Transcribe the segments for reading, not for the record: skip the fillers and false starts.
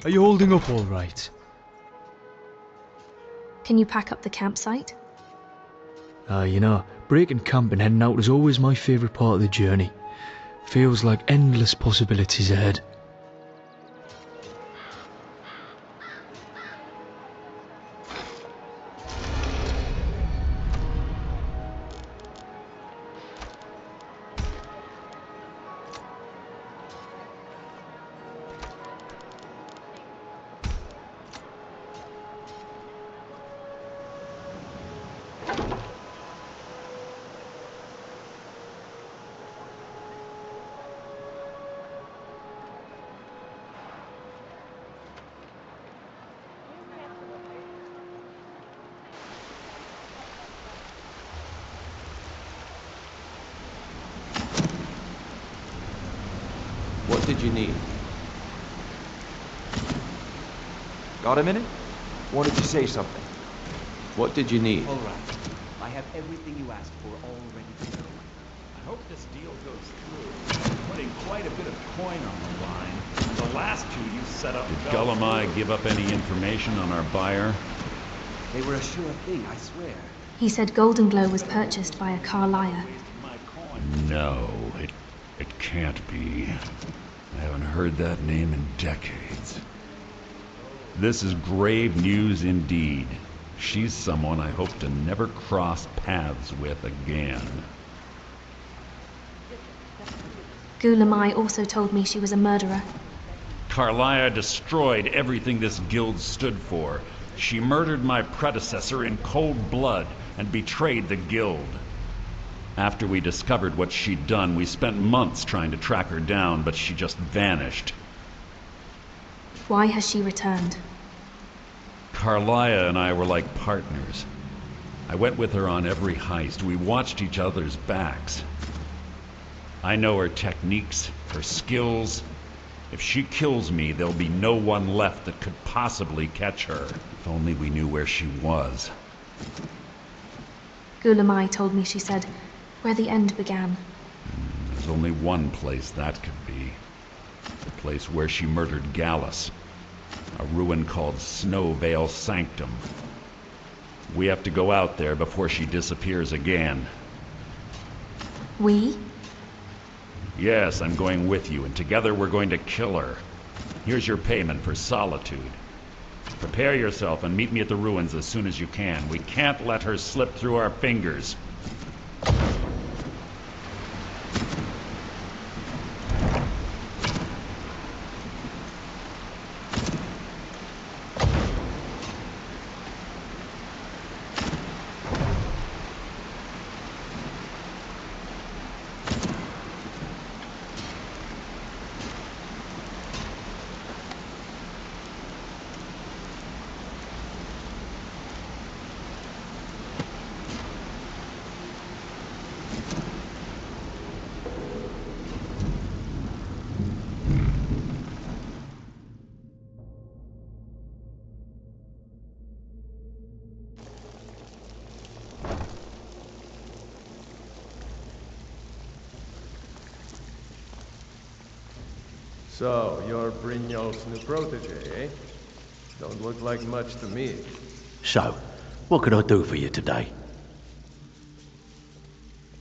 Are you holding up all right? Can you pack up the campsite? Breaking camp and heading out is always my favourite part of the journey. Feels like endless possibilities ahead. What did you need? Got a minute? Wanted to say something. What did you need? All right. I have everything you asked for all ready to go. I hope this deal goes through. Putting quite a bit of coin on the line. The last two you set up. Did Gulamai give up any information on our buyer? They were a sure thing, I swear. He said Golden Glow was purchased by a Karliah. My coin. No, it can't be. I haven't heard that name in decades. This is grave news indeed. She's someone I hope to never cross paths with again. Gulamai also told me she was a murderer. Karliah destroyed everything this guild stood for. She murdered my predecessor in cold blood and betrayed the guild. After we discovered what she'd done, we spent months trying to track her down, but she just vanished. Why has she returned? Karliah and I were like partners. I went with her on every heist. We watched each other's backs. I know her techniques, her skills. If she kills me, there'll be no one left that could possibly catch her. If only we knew where she was. Gulamai told me she said, where the end began. There's only one place that could be. The place where she murdered Gallus. A ruin called Snowvale Sanctum. We have to go out there before she disappears again. We? Yes, I'm going with you, and together we're going to kill her. Here's your payment for solitude. Prepare yourself and meet me at the ruins as soon as you can. We can't let her slip through our fingers. So, you're Brynjolf's new protege, eh? Don't look like much to me. So, what can I do for you today?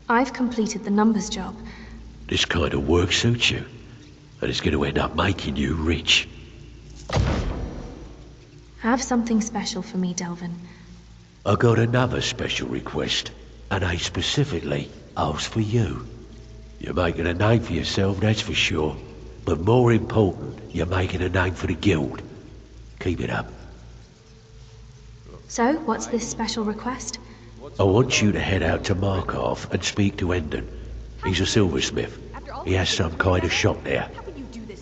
I've completed the numbers job. This kind of work suits you, and it's going to end up making you rich. Have something special for me, Delvin. I got another special request, and I specifically asked for you. You're making a name for yourself, that's for sure. But more important, you're making a name for the guild. Keep it up. So, what's this special request? I want you to head out to Markov and speak to Endon. He's a silversmith. He has some kind of shop there.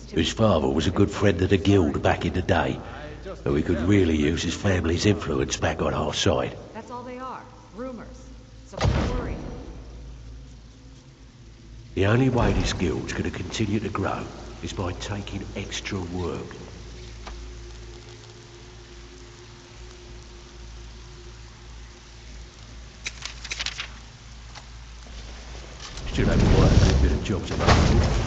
His father was a good friend of the guild back in the day, so we could really use his family's influence back on our side. That's all they are. Rumors. So don't worry. The only way this guild's going to continue to grow is by taking extra work. Still have quite a good bit of jobs available.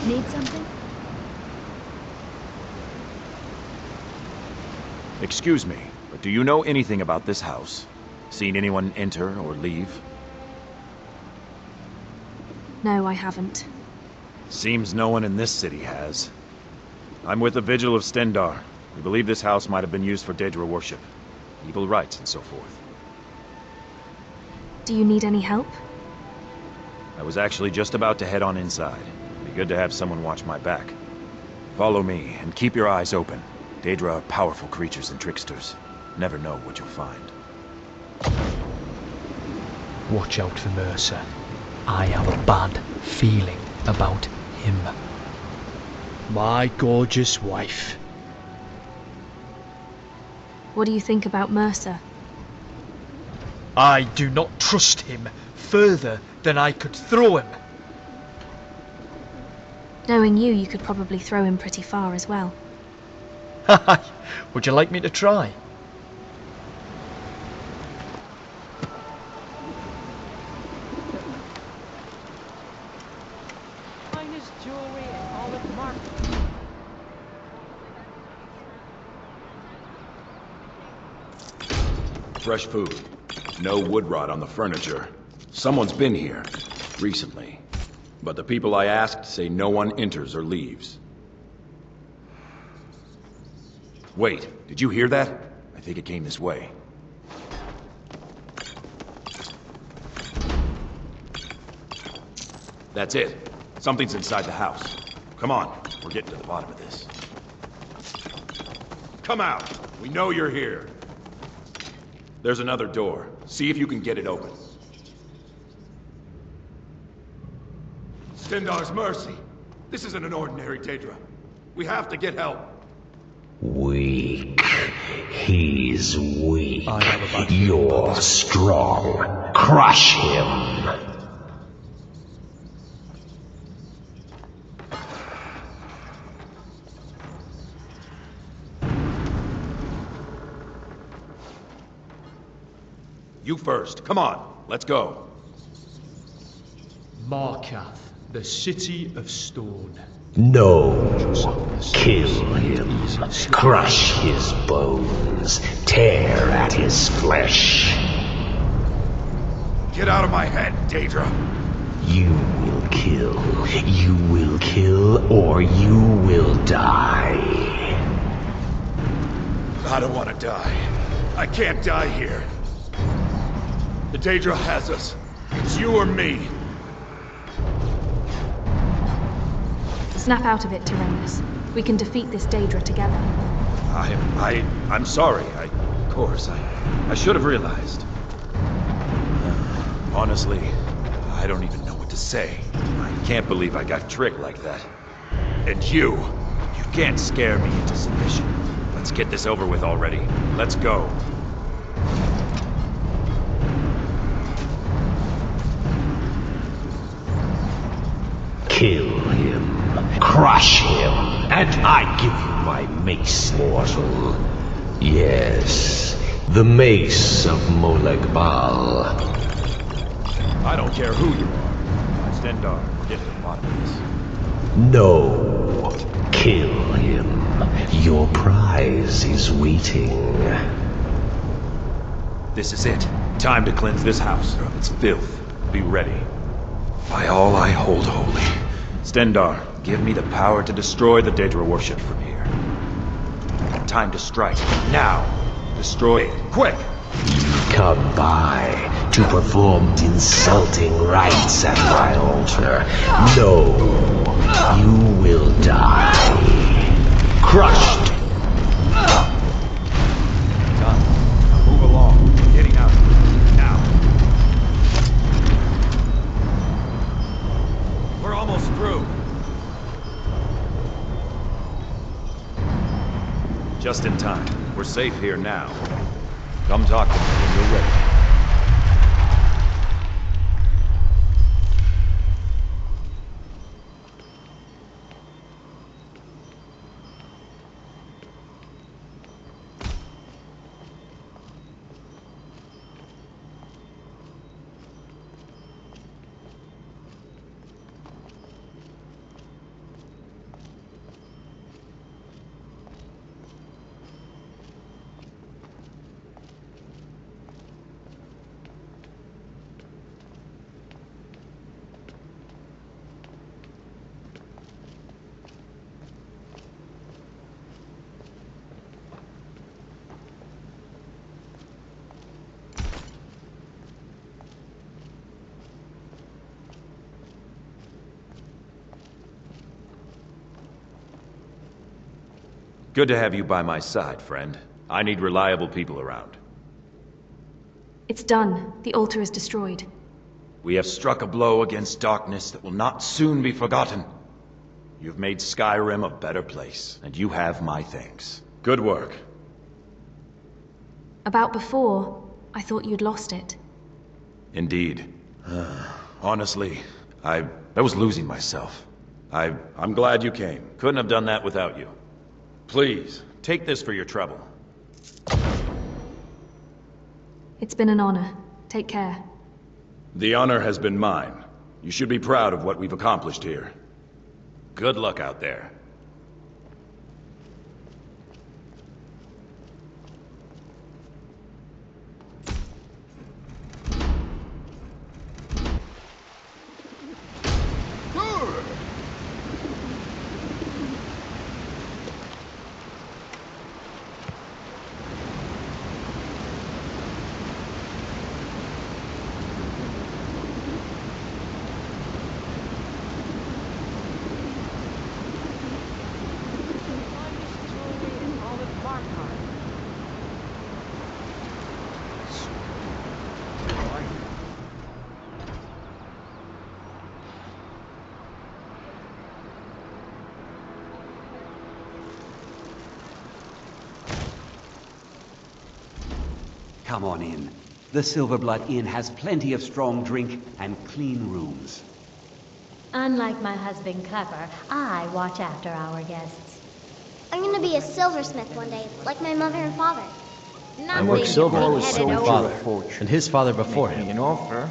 Need something? Excuse me, but do you know anything about this house? Seen anyone enter or leave? No, I haven't. Seems no one in this city has. I'm with the Vigil of Stendarr. We believe this house might have been used for Daedra worship, evil rites, and so forth. Do you need any help? I was actually just about to head on inside. Be good to have someone watch my back. Follow me, and keep your eyes open. Daedra are powerful creatures and tricksters. Never know what you'll find. Watch out for Mercer. I have a bad feeling about him. My gorgeous wife. What do you think about Mercer? I do not trust him further than I could throw him. Knowing you could probably throw him pretty far as well. Would you like me to try? Finest jewelry in all of Mark. Fresh food. No wood rot on the furniture. Someone's been here. Recently. But the people I asked say no one enters or leaves. Wait, did you hear that? I think it came this way. That's it. Something's inside the house. Come on, we're getting to the bottom of this. Come out! We know you're here. There's another door. See if you can get it open. Stendarr's mercy. This isn't an ordinary Daedra. We have to get help. Weak. He's weak. I have a bad feeling You're about this. strong. Crush him. You first. Come on, let's go. Markath, the city of stone. No. Kill him. Crush his bones. Tear at his flesh. Get out of my head, Daedra. You will kill. You will kill, or you will die. I don't want to die. I can't die here. The Daedra has us. It's you or me. Snap out of it, Tyrannus. We can defeat this Daedra together. I'm sorry. Of course, I should have realized. Honestly, I don't even know what to say. I can't believe I got tricked like that. And you can't scare me into submission. Let's get this over with already. Let's go. Kill him. Crush him. And I give you my mace, mortal. Yes, the mace of Molag Bal. I don't care who you are. Stendarr, we're getting to the bottom of this. No. Kill him. Your prize is waiting. This is it. Time to cleanse this house of its filth. Be ready. By all I hold holy. Stendarr, give me the power to destroy the Daedra worship from here. Time to strike. Now! Destroy it. Quick! Come by to perform insulting rites at my altar. No, you will die. Crushed. Done. Now move along. Getting out. Now. We're almost through. Just in time. We're safe here now. Come talk to me when you're ready. Good to have you by my side, friend. I need reliable people around. It's done. The altar is destroyed. We have struck a blow against darkness that will not soon be forgotten. You've made Skyrim a better place, and you have my thanks. Good work. About before, I thought you'd lost it. Indeed. Honestly, I was losing myself. I'm glad you came. Couldn't have done that without you. Please, take this for your trouble. It's been an honor. Take care. The honor has been mine. You should be proud of what we've accomplished here. Good luck out there. Come on in. The Silverblood Inn has plenty of strong drink and clean rooms. Unlike my husband Clever, I watch after our guests. I'm gonna be a silversmith one day, like my mother and father. I work silver with big-headed my old- father, and his father before him. An offer,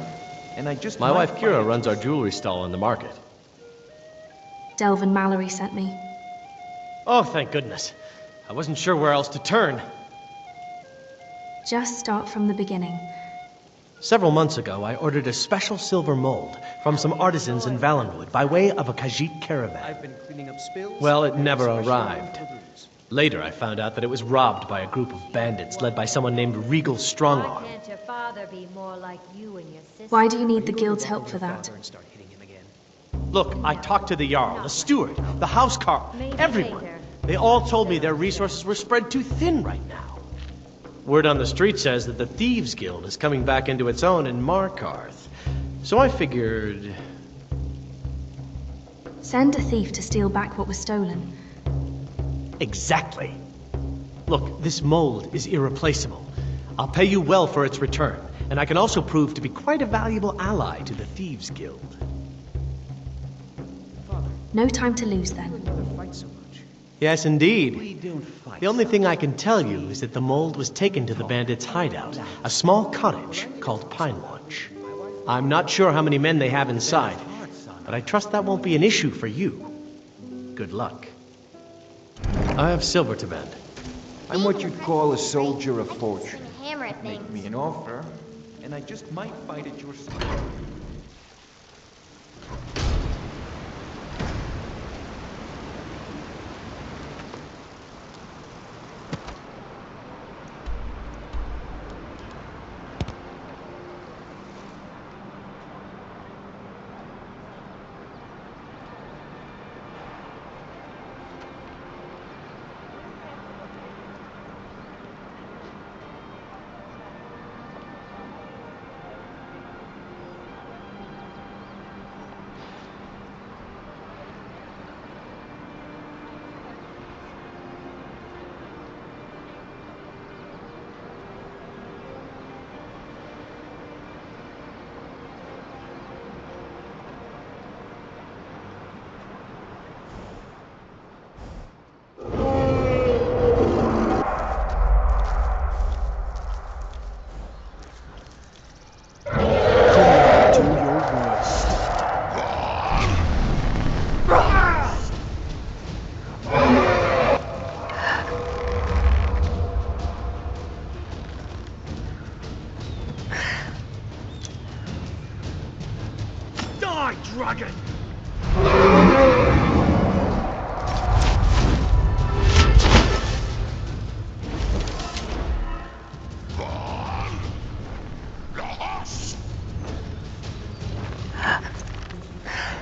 and I just My wife Kira runs our jewelry stall in the market. Delvin Mallory sent me. Oh, thank goodness. I wasn't sure where else to turn. Just start from the beginning. Several months ago, I ordered a special silver mold from some artisans in Valenwood by way of a Khajiit caravan. I've been cleaning up spills. Well, it never arrived. Later, I found out that it was robbed by a group of bandits led by someone named Regal Strongarm. Why can't your father be more like you and your sister? Why do you need the guild's help for that? Look, I talked to the Jarl, the steward, the housecarl, Maybe everyone. later. They all told me their resources were spread too thin right now. Word on the street says that the Thieves Guild is coming back into its own in Markarth. So I figured... Send a thief to steal back what was stolen. Exactly. Look, this mold is irreplaceable. I'll pay you well for its return, and I can also prove to be quite a valuable ally to the Thieves Guild. No time to lose then. Yes, indeed. The only thing I can tell you is that the mold was taken to the bandits' hideout, a small cottage called Pine Watch. I'm not sure how many men they have inside, but I trust that won't be an issue for you. Good luck. I have silver to bend. I'm what you'd call a soldier of I can fortune. swing a hammer at Make things. me an offer, and I just might find it your style. Dragon!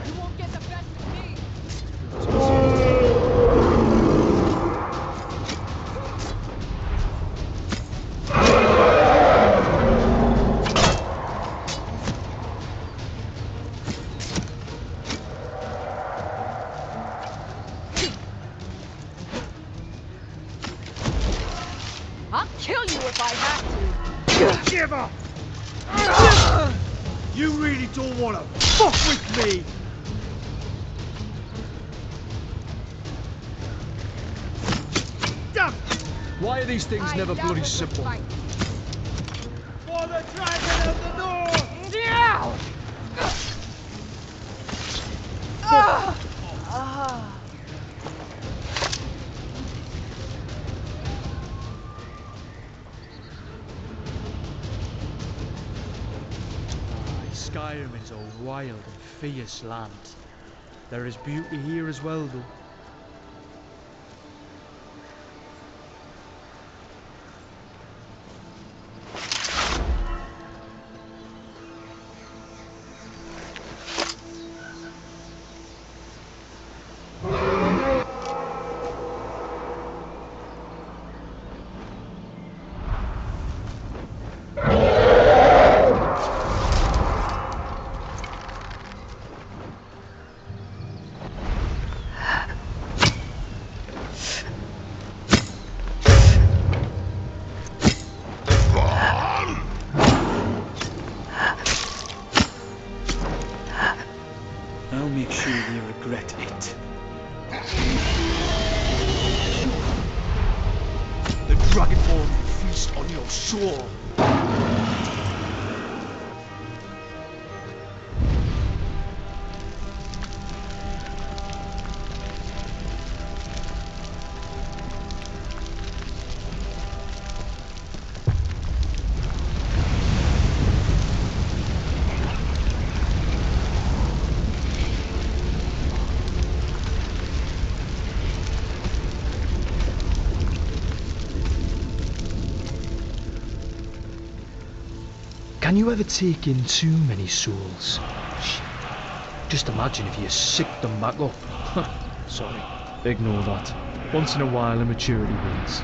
You won't get the best of me! giver! You really don't want to fuck with me! Damn! Why are these things never bloody simple? For the dragon of the north! Yeah! Skyrim is a wild and fierce land. There is beauty here as well, though. I'll make sure you regret it. The Dragonborn will feast on your soul. Can you ever take in too many souls? Just imagine if you sicked them back up. Sorry, ignore that. Once in a while, immaturity wins.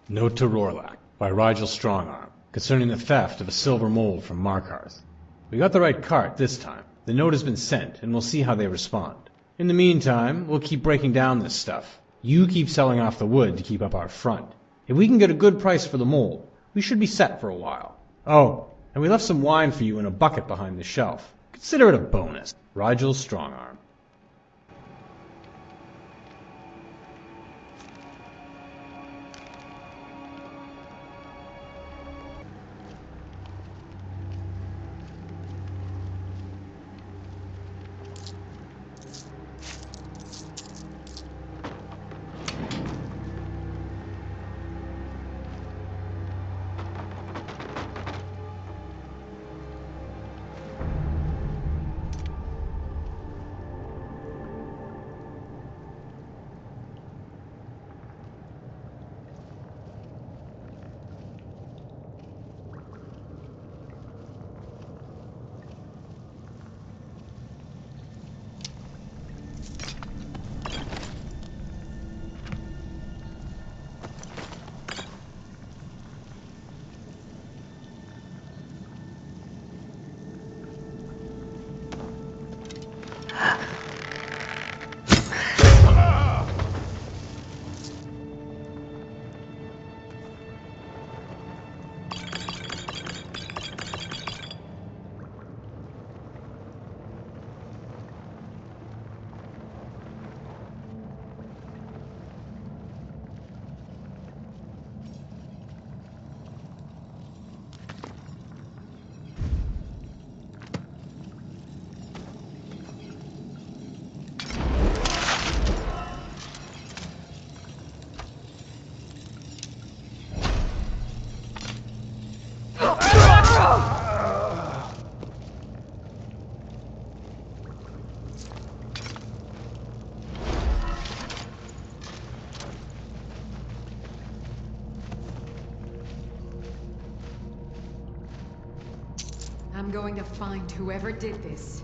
Note to Rorlak, by Rigel Strongarm, concerning the theft of a silver mold from Markarth. We got the right cart this time. The note has been sent, and we'll see how they respond. In the meantime, we'll keep breaking down this stuff. You keep selling off the wood to keep up our front. If we can get a good price for the mold, we should be set for a while. Oh, and we left some wine for you in a bucket behind the shelf. Consider it a bonus. Rigel Strongarm. I'm going to find whoever did this.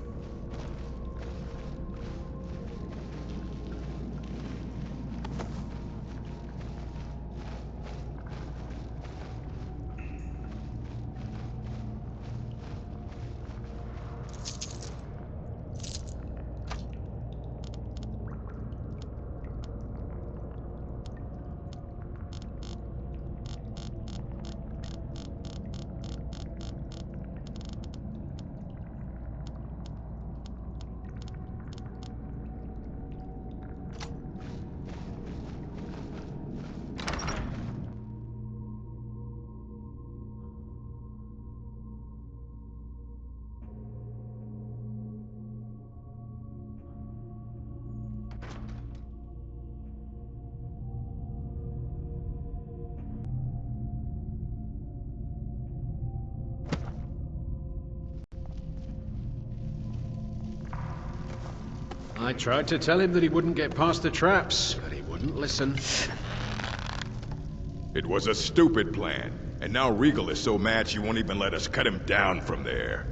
I tried to tell him that he wouldn't get past the traps, but he wouldn't listen. It was a stupid plan, and now Regal is so mad she won't even let us cut him down from there.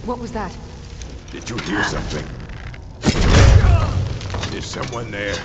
What was that? Did you hear something? Is someone there?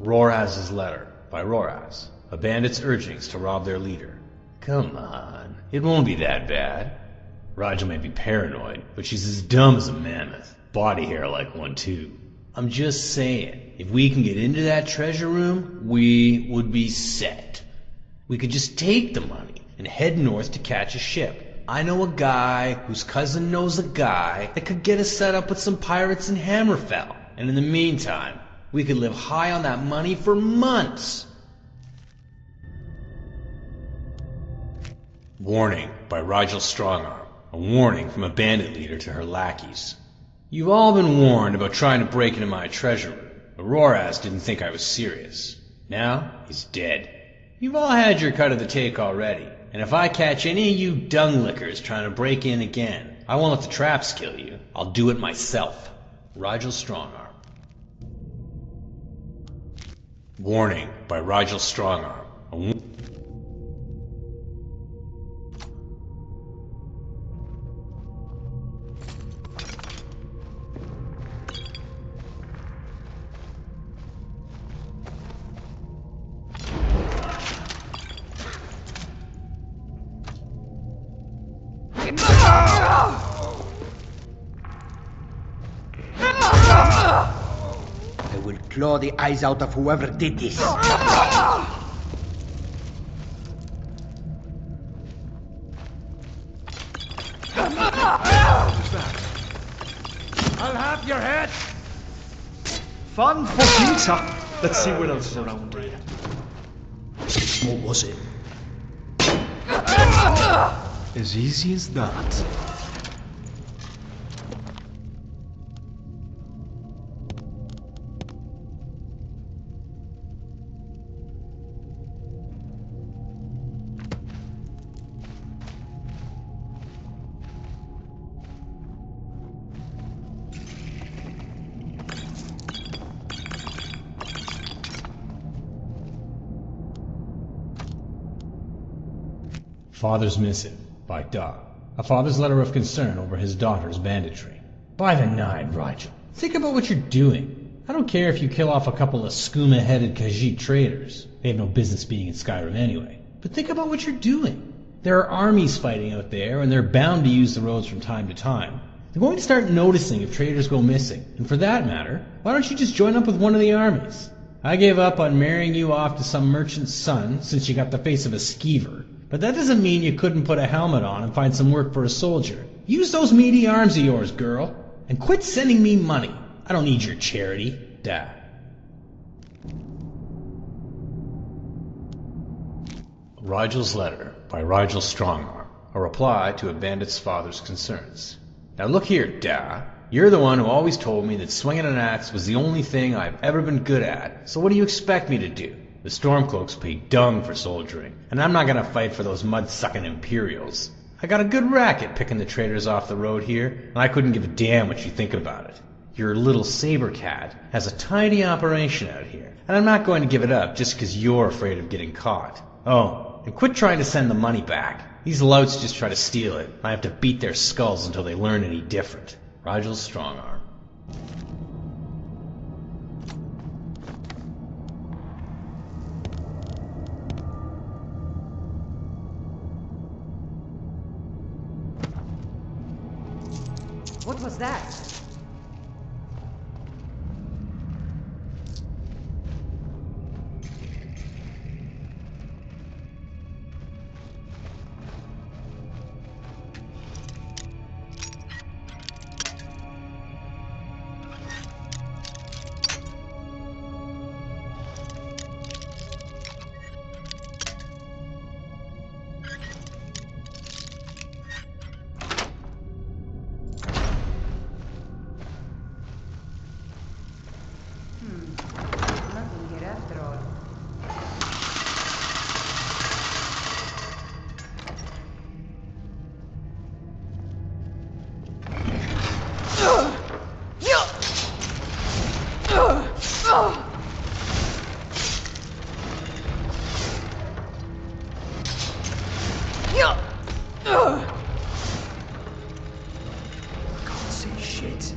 Roraz's letter, by Roraz. A bandit's urgings to rob their leader. Come on, it won't be that bad. Raja may be paranoid, but she's as dumb as a mammoth. Body hair like one too. I'm just saying, if we can get into that treasure room, we would be set. We could just take the money and head north to catch a ship. I know a guy whose cousin knows a guy that could get us set up with some pirates in Hammerfell. And in the meantime, we could live high on that money for months. Warning by Rigel Strongarm. A warning from a bandit leader to her lackeys. You've all been warned about trying to break into my treasure room, but Roraz didn't think I was serious. Now, he's dead. You've all had your cut of the take already, and if I catch any of you dung lickers trying to break in again, I won't let the traps kill you. I'll do it myself. Rigel Strongarm. Warning by Rigel Strongarm. I will claw the eyes out of whoever did this. I'll have your head! Fan fucking ta. Let's see what else is around here. What was it? As easy as that. Father's Missive by Doug. A father's letter of concern over his daughter's banditry. By the nine, Rigel. Think about what you're doing. I don't care if you kill off a couple of skooma-headed Khajiit traders. They have no business being in Skyrim anyway. But think about what you're doing. There are armies fighting out there, and they're bound to use the roads from time to time. They're going to start noticing if traders go missing. And for that matter, why don't you just join up with one of the armies? I gave up on marrying you off to some merchant's son since you got the face of a skeever. But that doesn't mean you couldn't put a helmet on and find some work for a soldier. Use those meaty arms of yours, girl. And quit sending me money. I don't need your charity. Da. Rigel's Letter by Rigel Strongarm. A reply to a bandit's father's concerns. Now look here, Da. You're the one who always told me that swinging an axe was the only thing I've ever been good at. So what do you expect me to do? The Stormcloaks pay dung for soldiering, and I'm not gonna fight for those mud-sucking Imperials. I got a good racket picking the traders off the road here, and I couldn't give a damn what you think about it. Your little saber cat has a tiny operation out here, and I'm not going to give it up just because you're afraid of getting caught. Oh, and quit trying to send the money back. These louts just try to steal it, and I have to beat their skulls until they learn any different. Rigel Strongarm. What was that? Nothing here after all. I can't see shit.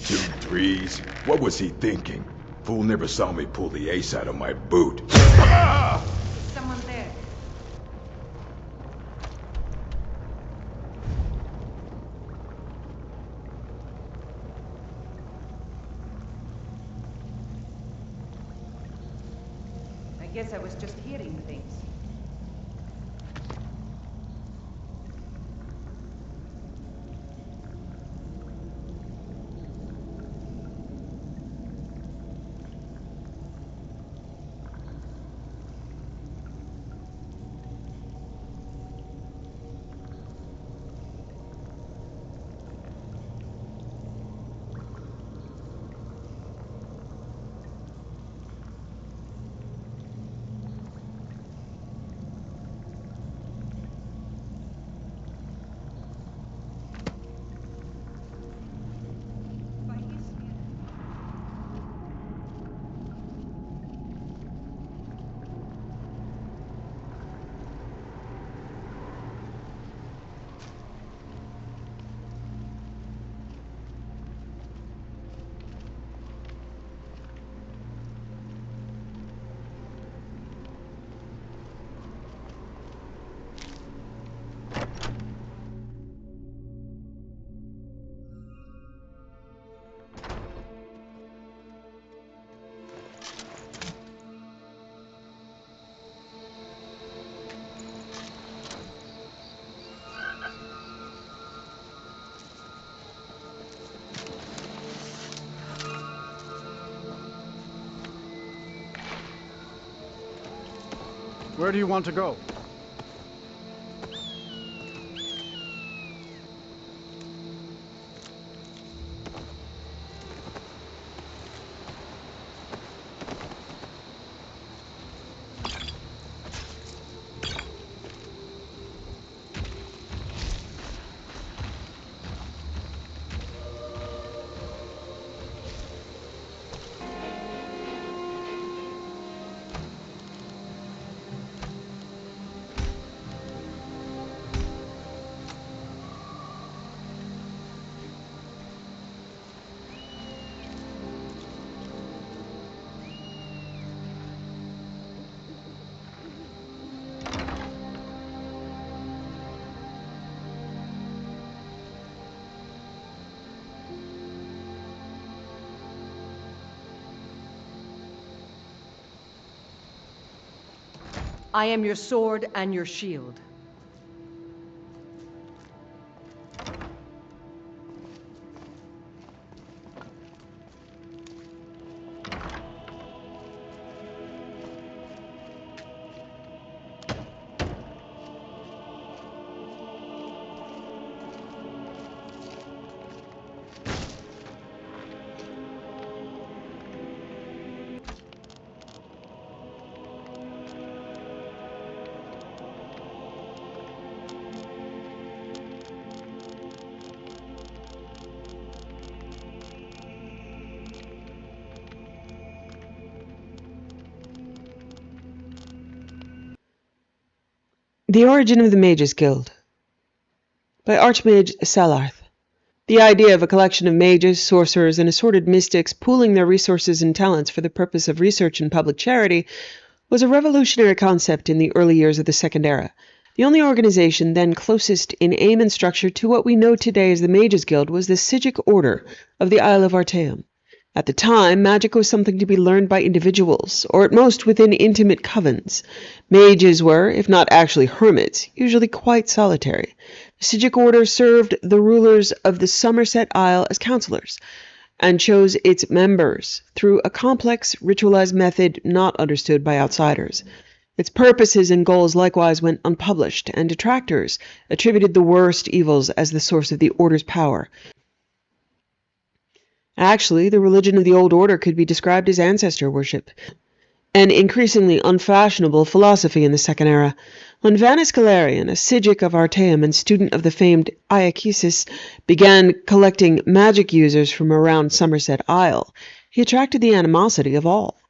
Two threes? What was he thinking? Fool never saw me pull the ace out of my boot. Is someone there? I guess I was just hearing things. Where do you want to go? I am your sword and your shield. The Origin of the Mages Guild by Archmage Salarth. The idea of a collection of mages, sorcerers, and assorted mystics pooling their resources and talents for the purpose of research and public charity was a revolutionary concept in the early years of the Second Era. The only organization then closest in aim and structure to what we know today as the Mages Guild was the Psijic Order of the Isle of Artaeum. At the time, magic was something to be learned by individuals, or at most within intimate covens. Mages were, if not actually hermits, usually quite solitary. The Psijic Order served the rulers of the Somerset Isle as counselors, and chose its members through a complex, ritualized method not understood by outsiders. Its purposes and goals likewise went unpublished, and detractors attributed the worst evils as the source of the Order's power. Actually, the religion of the Old Order could be described as ancestor worship, an increasingly unfashionable philosophy in the Second Era. When Vanus Galerian, a Psijic of Artaeum and student of the famed Iachesis, began collecting magic users from around Somerset Isle, he attracted the animosity of all.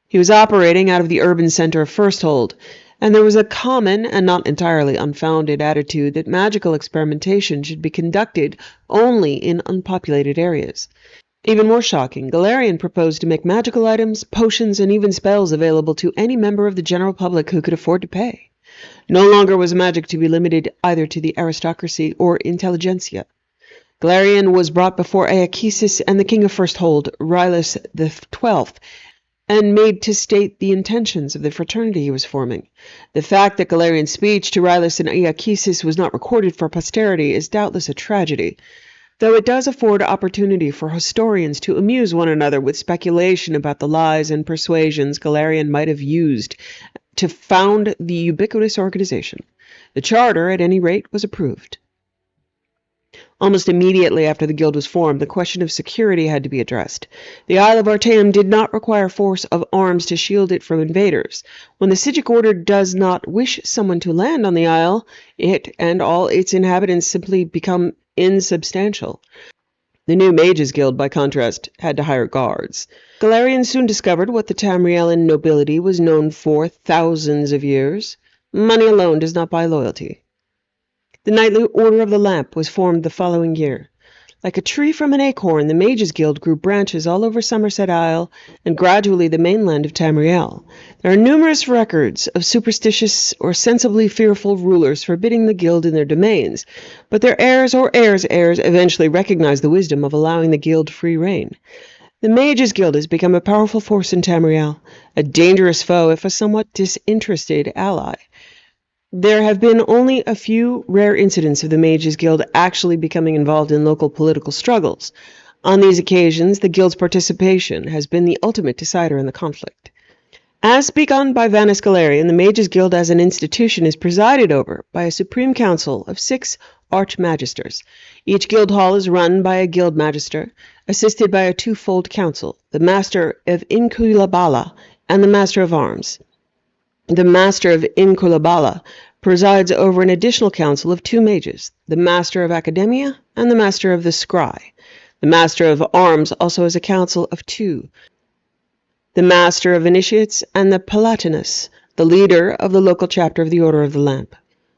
He was operating out of the urban center of Firsthold, and there was a common and not entirely unfounded attitude that magical experimentation should be conducted only in unpopulated areas. Even more shocking, Galerian proposed to make magical items, potions, and even spells available to any member of the general public who could afford to pay. No longer was magic to be limited either to the aristocracy or intelligentsia. Galerian was brought before Iachesis and the king of Firsthold, Rylus XII, and made to state the intentions of the fraternity he was forming. The fact that Galerian's speech to Rylus and Iachesis was not recorded for posterity is doubtless a tragedy, though it does afford opportunity for historians to amuse one another with speculation about the lies and persuasions Galerian might have used to found the ubiquitous organization. The charter, at any rate, was approved. Almost immediately after the guild was formed, the question of security had to be addressed. The Isle of Artaeum did not require force of arms to shield it from invaders. When the Psijic Order does not wish someone to land on the isle, it and all its inhabitants simply become insubstantial. The new Mages Guild, by contrast, had to hire guards. Galerian soon discovered what the Tamrielian nobility was known for thousands of years. Money alone does not buy loyalty. The Knightly Order of the Lamp was formed the following year. Like a tree from an acorn, the Mages Guild grew branches all over Somerset Isle and gradually the mainland of Tamriel. There are numerous records of superstitious or sensibly fearful rulers forbidding the guild in their domains, but their heirs or heirs' heirs eventually recognized the wisdom of allowing the guild free rein. The Mages Guild has become a powerful force in Tamriel, a dangerous foe if a somewhat disinterested ally. There have been only a few rare incidents of the Mages Guild actually becoming involved in local political struggles. On these occasions, the guild's participation has been the ultimate decider in the conflict. As begun by Vanis Galerian, the Mages Guild as an institution is presided over by a supreme council of 6 archmagisters. Each guild hall is run by a guild magister, assisted by a twofold council, the Master of Inkulabala and the Master of Arms. The Master of Inkulabala presides over an additional council of 2 mages, the Master of Academia and the Master of the Scry. The Master of Arms also has a council of 2, the Master of Initiates and the Palatinus, the leader of the local chapter of the Order of the Lamp.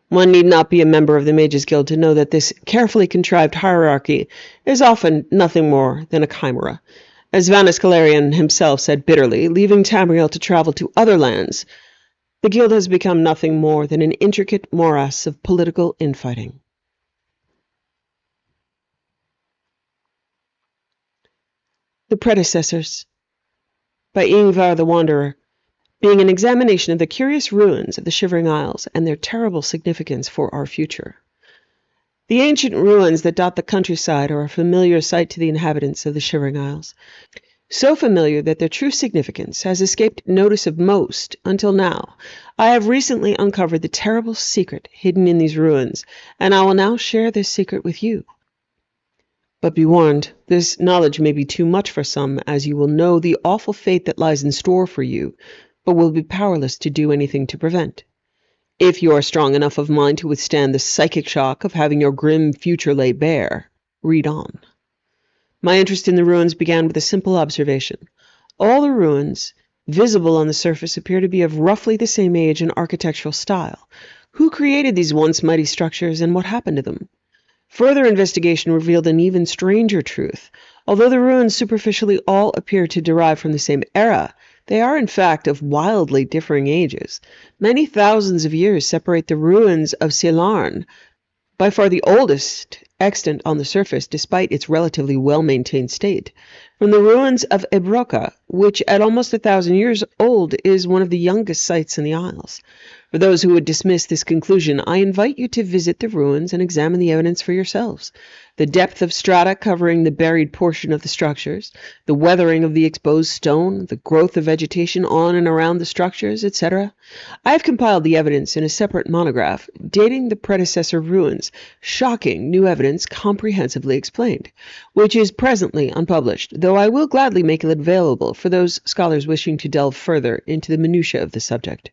One need not be a member of the Mages Guild to know that this carefully contrived hierarchy is often nothing more than a chimera. As Vanis Galerian himself said bitterly, leaving Tamriel to travel to other lands, the Guild has become nothing more than an intricate morass of political infighting. The Predecessors by Ingvar the Wanderer, being an examination of the curious ruins of the Shivering Isles and their terrible significance for our future. The ancient ruins that dot the countryside are a familiar sight to the inhabitants of the Shivering Isles, so familiar that their true significance has escaped notice of most until now. I have recently uncovered the terrible secret hidden in these ruins, and I will now share this secret with you. But be warned, this knowledge may be too much for some, as you will know the awful fate that lies in store for you, but will be powerless to do anything to prevent. If you are strong enough of mind to withstand the psychic shock of having your grim future lay bare, read on. My interest in the ruins began with a simple observation. All the ruins visible on the surface appear to be of roughly the same age and architectural style. Who created these once mighty structures, and what happened to them? Further investigation revealed an even stranger truth. Although the ruins superficially all appear to derive from the same era, they are in fact of wildly differing ages. Many thousands of years separate the ruins of Sielarn, by far the oldest extant on the surface despite its relatively well-maintained state, from the ruins of Ebroca, which at almost 1,000 years old is one of the youngest sites in the Isles. For those who would dismiss this conclusion, I invite you to visit the ruins and examine the evidence for yourselves. The depth of strata covering the buried portion of the structures, the weathering of the exposed stone, the growth of vegetation on and around the structures, etc. I have compiled the evidence in a separate monograph, dating the predecessor ruins, shocking new evidence comprehensively explained, which is presently unpublished, though I will gladly make it available for those scholars wishing to delve further into the minutiae of the subject.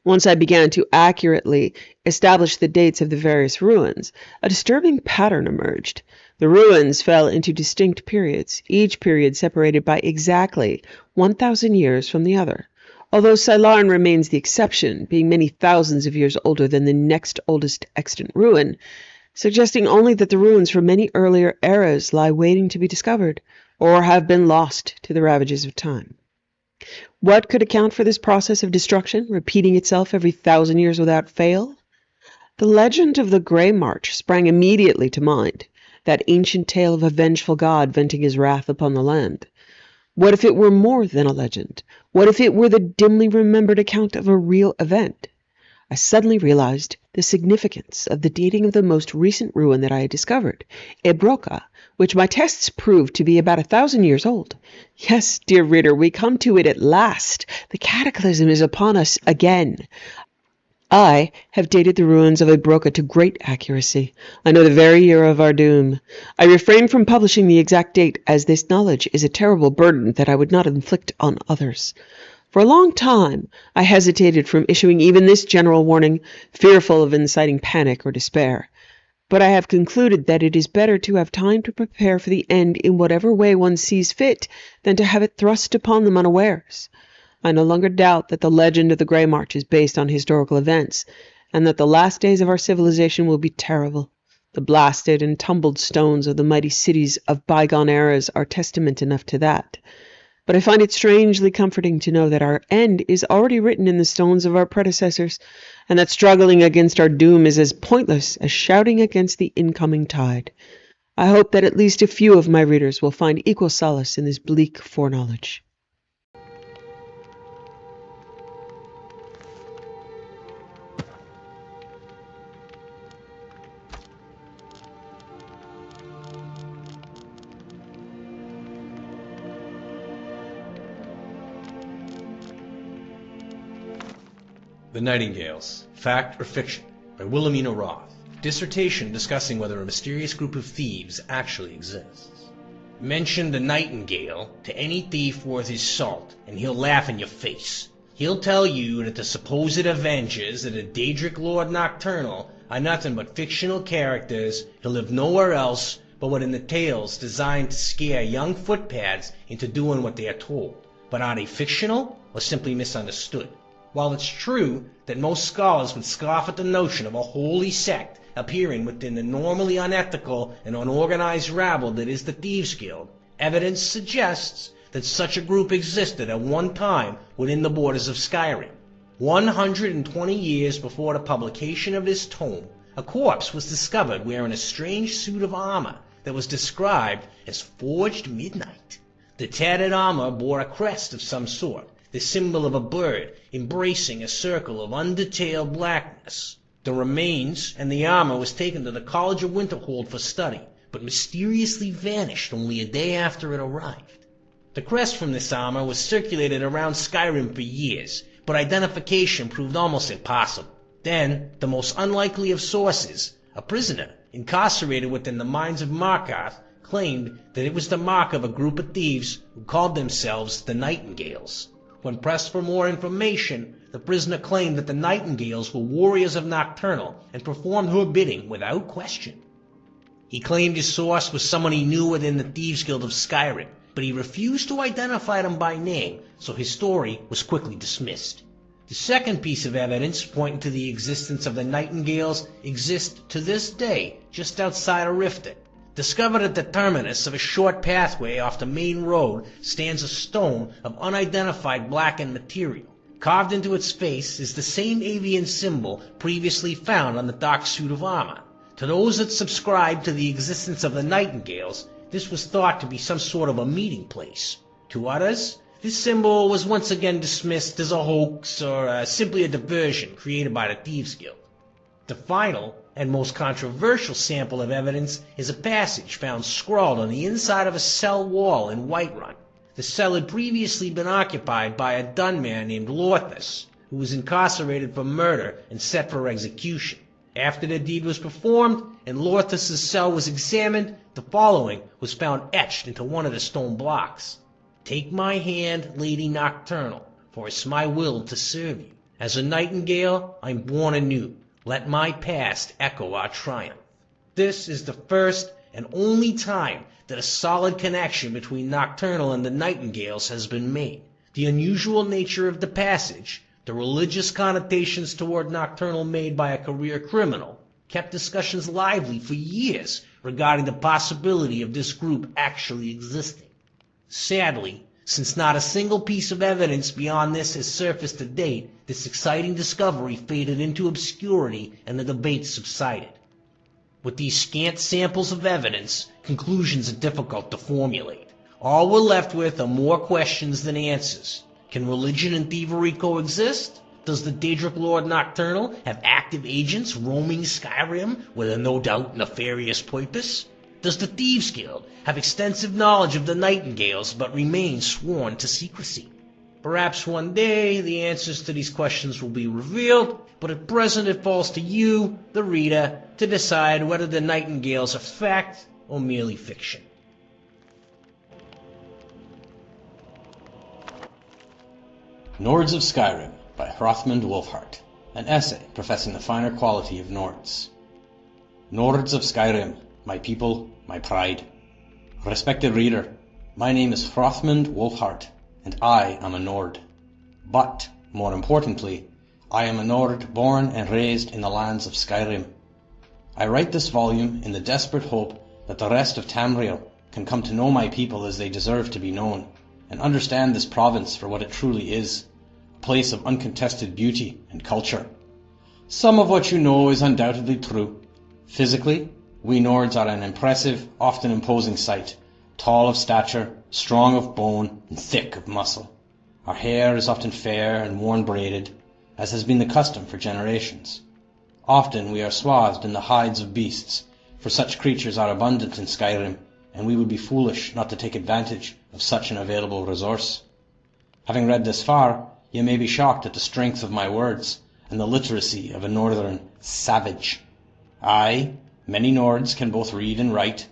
Once I began to accurately establish the dates of the various ruins, a disturbing pattern emerged. The ruins fell into distinct periods, each period separated by exactly 1,000 years from the other, although Sielarn remains the exception, being many thousands of years older than the next oldest extant ruin, suggesting only that the ruins from many earlier eras lie waiting to be discovered, or have been lost to the ravages of time. What could account for this process of destruction, repeating itself every 1,000 years without fail? The legend of the Grey March sprang immediately to mind, that ancient tale of a vengeful god venting his wrath upon the land. What if it were more than a legend? What if it were the dimly remembered account of a real event? I suddenly realized the significance of the dating of the most recent ruin that I had discovered, Ebroca, which my tests proved to be about 1,000 years old. Yes, dear reader, we come to it at last. The cataclysm is upon us again. I have dated the ruins of Ebroca to great accuracy. I know the very year of our doom. I refrain from publishing the exact date, as this knowledge is a terrible burden that I would not inflict on others. For a long time, I hesitated from issuing even this general warning, fearful of inciting panic or despair. But I have concluded that it is better to have time to prepare for the end in whatever way one sees fit than to have it thrust upon them unawares. I no longer doubt that the legend of the Grey March is based on historical events, and that the last days of our civilization will be terrible. The blasted and tumbled stones of the mighty cities of bygone eras are testament enough to that. But I find it strangely comforting to know that our end is already written in the stones of our predecessors, and that struggling against our doom is as pointless as shouting against the incoming tide. I hope that at least a few of my readers will find equal solace in this bleak foreknowledge. The Nightingales, Fact or Fiction, by Wilhelmina Roth. Dissertation discussing whether a mysterious group of thieves actually exists. Mention the Nightingale to any thief worth his salt, and he'll laugh in your face. He'll tell you that the supposed Avengers of the Daedric Lord Nocturnal are nothing but fictional characters who live nowhere else but within the tales designed to scare young footpads into doing what they are told. But are they fictional or simply misunderstood? While it's true that most scholars would scoff at the notion of a holy sect appearing within the normally unethical and unorganized rabble that is the Thieves' Guild, evidence suggests that such a group existed at one time within the borders of Skyrim. 120 years before the publication of this tome, a corpse was discovered wearing a strange suit of armor that was described as Forged Midnight. The tattered armor bore a crest of some sort, the symbol of a bird embracing a circle of undetailed blackness. The remains and the armor was taken to the College of Winterhold for study, but mysteriously vanished only a day after it arrived. The crest from this armor was circulated around Skyrim for years, but identification proved almost impossible. Then, the most unlikely of sources, a prisoner incarcerated within the mines of Markarth, claimed that it was the mark of a group of thieves who called themselves the Nightingales. When pressed for more information, the prisoner claimed that the Nightingales were warriors of Nocturnal and performed her bidding without question. He claimed his source was someone he knew within the Thieves' Guild of Skyrim, but he refused to identify them by name, so his story was quickly dismissed. The second piece of evidence pointing to the existence of the Nightingales exists to this day just outside of Riften. Discovered at the terminus of a short pathway off the main road stands a stone of unidentified blackened material. Carved into its face is the same avian symbol previously found on the dark suit of armor. To those that subscribed to the existence of the Nightingales, this was thought to be some sort of a meeting place. To others, this symbol was once again dismissed as a hoax or simply a diversion created by the Thieves' Guild. The final and most controversial sample of evidence is a passage found scrawled on the inside of a cell wall in Whiterun. The cell had previously been occupied by a dun man named Lothus, who was incarcerated for murder and set for execution. After the deed was performed and Lothus's cell was examined, the following was found etched into one of the stone blocks. "Take my hand, Lady Nocturnal, for it's my will to serve you. As a nightingale, I'm born anew. Let my past echo our triumph." This is the first and only time that a solid connection between Nocturnal and the Nightingales has been made. The unusual nature of the passage, the religious connotations toward Nocturnal made by a career criminal, kept discussions lively for years regarding the possibility of this group actually existing. Sadly, since not a single piece of evidence beyond this has surfaced to date, this exciting discovery faded into obscurity and the debate subsided. With these scant samples of evidence, conclusions are difficult to formulate. All we're left with are more questions than answers. Can religion and thievery coexist? Does the Daedric Lord Nocturnal have active agents roaming Skyrim with a no doubt nefarious purpose? Does the Thieves' Guild have extensive knowledge of the Nightingales but remain sworn to secrecy? Perhaps one day the answers to these questions will be revealed, but at present it falls to you, the reader, to decide whether the Nightingales are fact or merely fiction. Nords of Skyrim by Hrothmund Wolfhart, an essay professing the finer quality of Nords. Nords of Skyrim, my people, my pride. Respected reader, my name is Hrothmund Wolfhart, and I am a Nord. But, more importantly, I am a Nord born and raised in the lands of Skyrim. I write this volume in the desperate hope that the rest of Tamriel can come to know my people as they deserve to be known, and understand this province for what it truly is, a place of uncontested beauty and culture. Some of what you know is undoubtedly true. Physically, we Nords are an impressive, often imposing sight, tall of stature, strong of bone, and thick of muscle. Our hair is often fair and worn braided, as has been the custom for generations. Often we are swathed in the hides of beasts, for such creatures are abundant in Skyrim, and we would be foolish not to take advantage of such an available resource. Having read this far, you may be shocked at the strength of my words, and the literacy of a northern savage. Aye, many Nords can both read and write.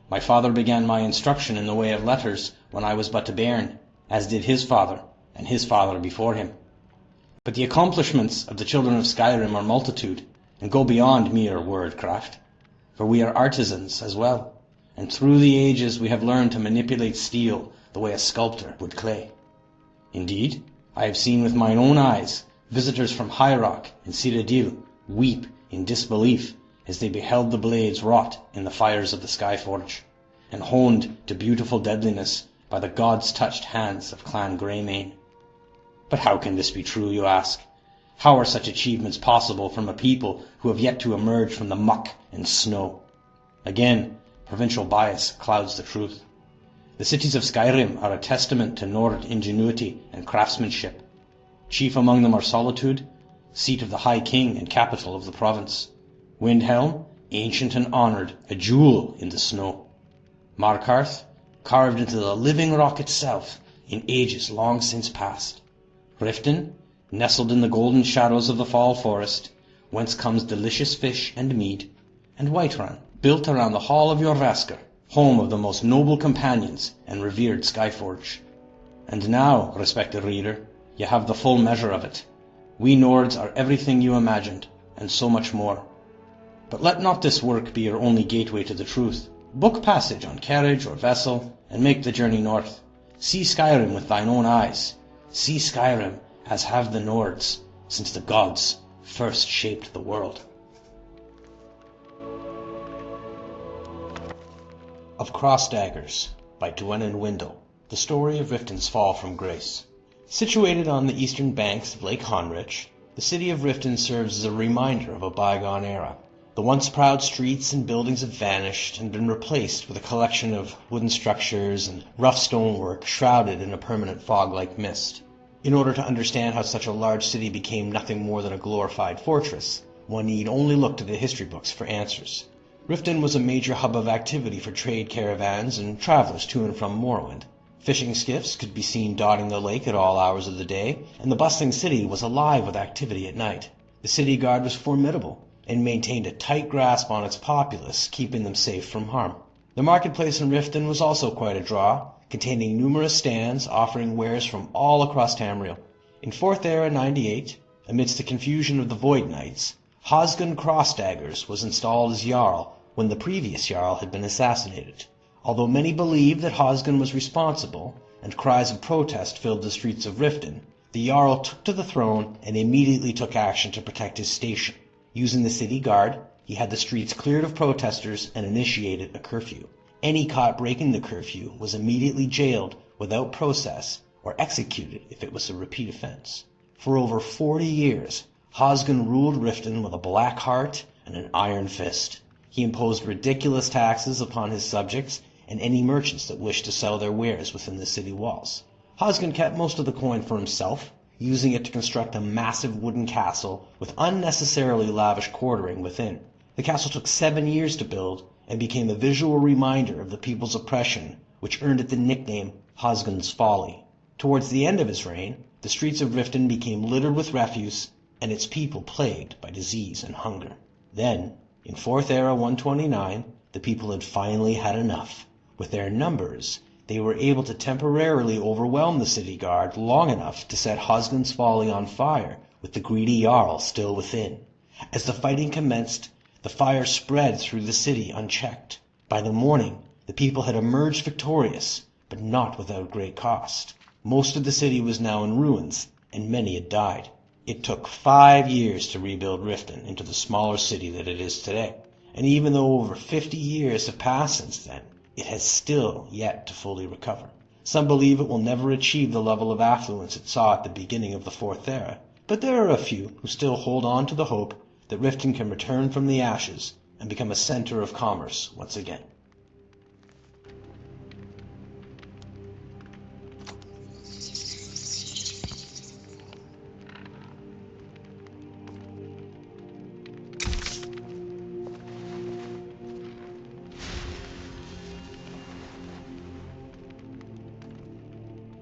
My father began my instruction in the way of letters when I was but a bairn, as did his father, and his father before him. But the accomplishments of the children of Skyrim are multitude, and go beyond mere wordcraft. For we are artisans as well, and through the ages we have learned to manipulate steel the way a sculptor would clay. Indeed, I have seen with mine own eyes visitors from High Rock and Cyrodiil weep in disbelief as they beheld the blades wrought in the fires of the Skyforge, and honed to beautiful deadliness by the gods-touched hands of Clan Greymane. But how can this be true, you ask? How are such achievements possible from a people who have yet to emerge from the muck and snow? Again, provincial bias clouds the truth. The cities of Skyrim are a testament to Nord ingenuity and craftsmanship. Chief among them are Solitude, seat of the High King and capital of the province. Windhelm, ancient and honoured, a jewel in the snow. Markarth, carved into the living rock itself in ages long since past. Riften, nestled in the golden shadows of the Fall Forest, whence comes delicious fish and mead. And Whiterun, built around the hall of Jorrvaskr, home of the most noble companions and revered Skyforge. And now, respected reader, you have the full measure of it. We Nords are everything you imagined, and so much more. But let not this work be your only gateway to the truth. Book passage on carriage or vessel, and make the journey north. See Skyrim with thine own eyes. See Skyrim as have the Nords, since the gods first shaped the world. Of Cross Daggers by Dwenan Windle, the story of Riften's fall from grace. Situated on the eastern banks of Lake Honrich, the city of Riften serves as a reminder of a bygone era. The once proud streets and buildings have vanished and been replaced with a collection of wooden structures and rough stonework shrouded in a permanent fog-like mist. In order to understand how such a large city became nothing more than a glorified fortress, one need only look to the history books for answers. Riften was a major hub of activity for trade caravans and travelers to and from Morrowind. Fishing skiffs could be seen dotting the lake at all hours of the day, and the bustling city was alive with activity at night. The city guard was formidable, and maintained a tight grasp on its populace, keeping them safe from harm. The marketplace in Riften was also quite a draw, containing numerous stands offering wares from all across Tamriel. In 4th Era 98, amidst the confusion of the Void Knights, Hosgun Crossdaggers was installed as Jarl when the previous Jarl had been assassinated. Although many believed that Hosgun was responsible, and cries of protest filled the streets of Riften, the Jarl took to the throne and immediately took action to protect his station. Using the city guard, he had the streets cleared of protesters and initiated a curfew. Any caught breaking the curfew was immediately jailed without process or executed if it was a repeat offense. For over 40 years, Hosgun ruled Riften with a black heart and an iron fist. He imposed ridiculous taxes upon his subjects and any merchants that wished to sell their wares within the city walls. Hosgun kept most of the coin for himself, using it to construct a massive wooden castle with unnecessarily lavish quartering within. The castle took 7 years to build and became a visual reminder of the people's oppression, which earned it the nickname Hosgun's Folly. Towards the end of his reign, the streets of Riften became littered with refuse and its people plagued by disease and hunger. Then, in 4th Era 129, the people had finally had enough. With their numbers, they were able to temporarily overwhelm the city guard long enough to set Hosgun's Folly on fire, with the greedy Jarl still within. As the fighting commenced, the fire spread through the city unchecked. By the morning, the people had emerged victorious, but not without great cost. Most of the city was now in ruins, and many had died. It took 5 years to rebuild Riften into the smaller city that it is today, and even though over 50 years have passed since then, it has still yet to fully recover. Some believe it will never achieve the level of affluence it saw at the beginning of the 4th Era, but there are a few who still hold on to the hope that Riften can return from the ashes and become a center of commerce once again.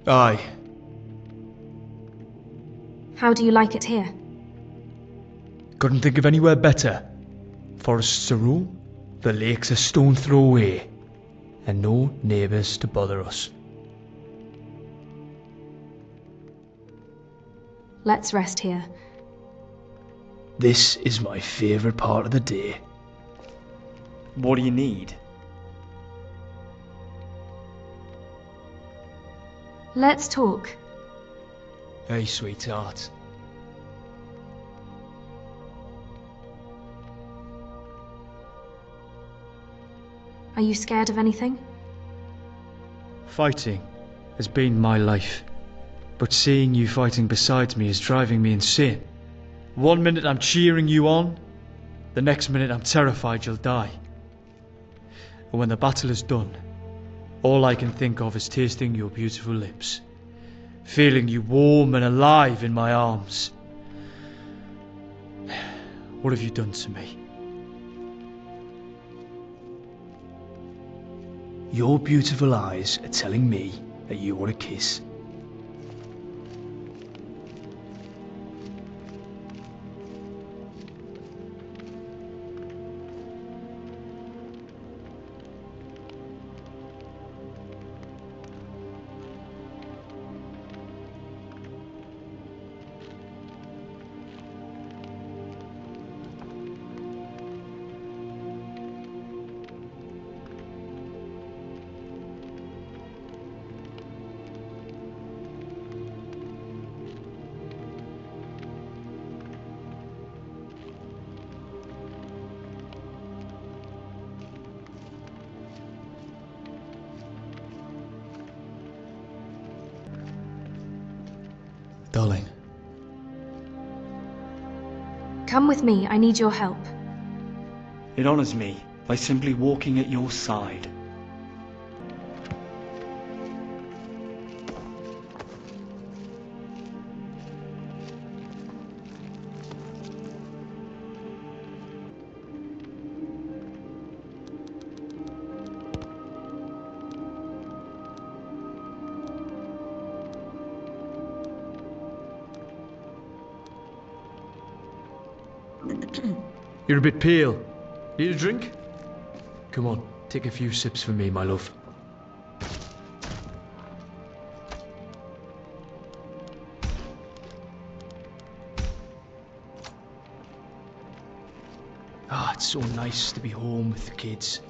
Aye. How do you like it here? Couldn't think of anywhere better. Forests to roam, the lake's a stone throw away, and no neighbours to bother us. Let's rest here. This is my favourite part of the day. What do you need? Let's talk. Hey, sweetheart. Are you scared of anything? Fighting has been my life, but seeing you fighting beside me is driving me insane. One minute I'm cheering you on, the next minute I'm terrified you'll die. And when the battle is done, all I can think of is tasting your beautiful lips, feeling you warm and alive in my arms. What have you done to me? Your beautiful eyes are telling me that you want a kiss. Darling. Come with me, I need your help. It honors me by simply walking at your side. You're a bit pale. Need a drink? Come on, take a few sips for me, my love. Ah, it's so nice to be home with the kids.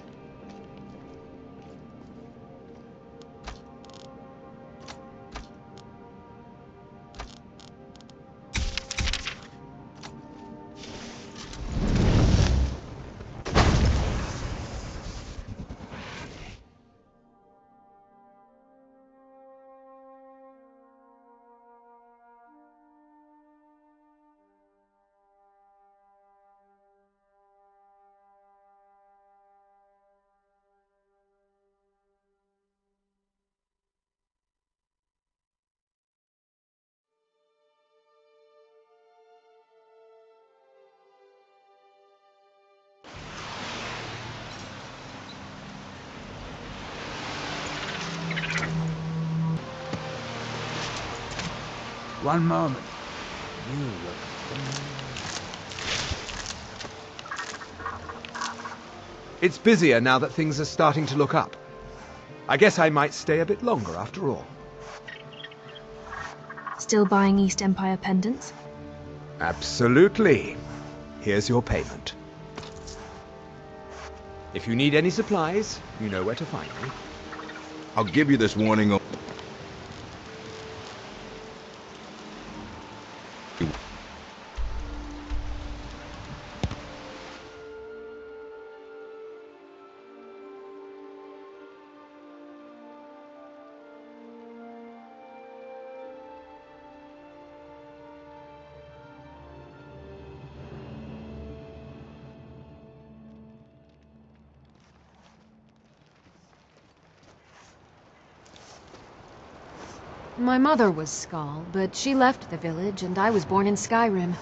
One moment. You look... It's busier now that things are starting to look up. I guess I might stay a bit longer after all. Still buying East Empire pendants? Absolutely. Here's your payment. If you need any supplies, you know where to find me. I'll give you this warning. My mother was Skull, but she left the village and I was born in Skyrim.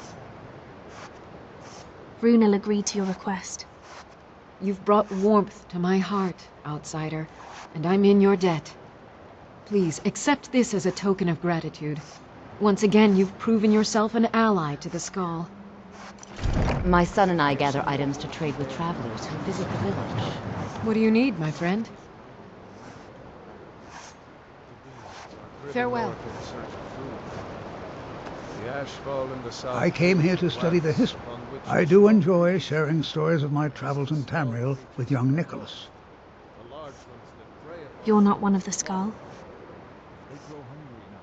Runel agreed to your request. You've brought warmth to my heart, outsider, and I'm in your debt. Please, accept this as a token of gratitude. Once again, you've proven yourself an ally to the Skull. My son and I gather items to trade with travelers who visit the village. What do you need, my friend? Farewell. I came here to study the history. I do enjoy sharing stories of my travels in Tamriel with young Nicholas. You're not one of the Skull?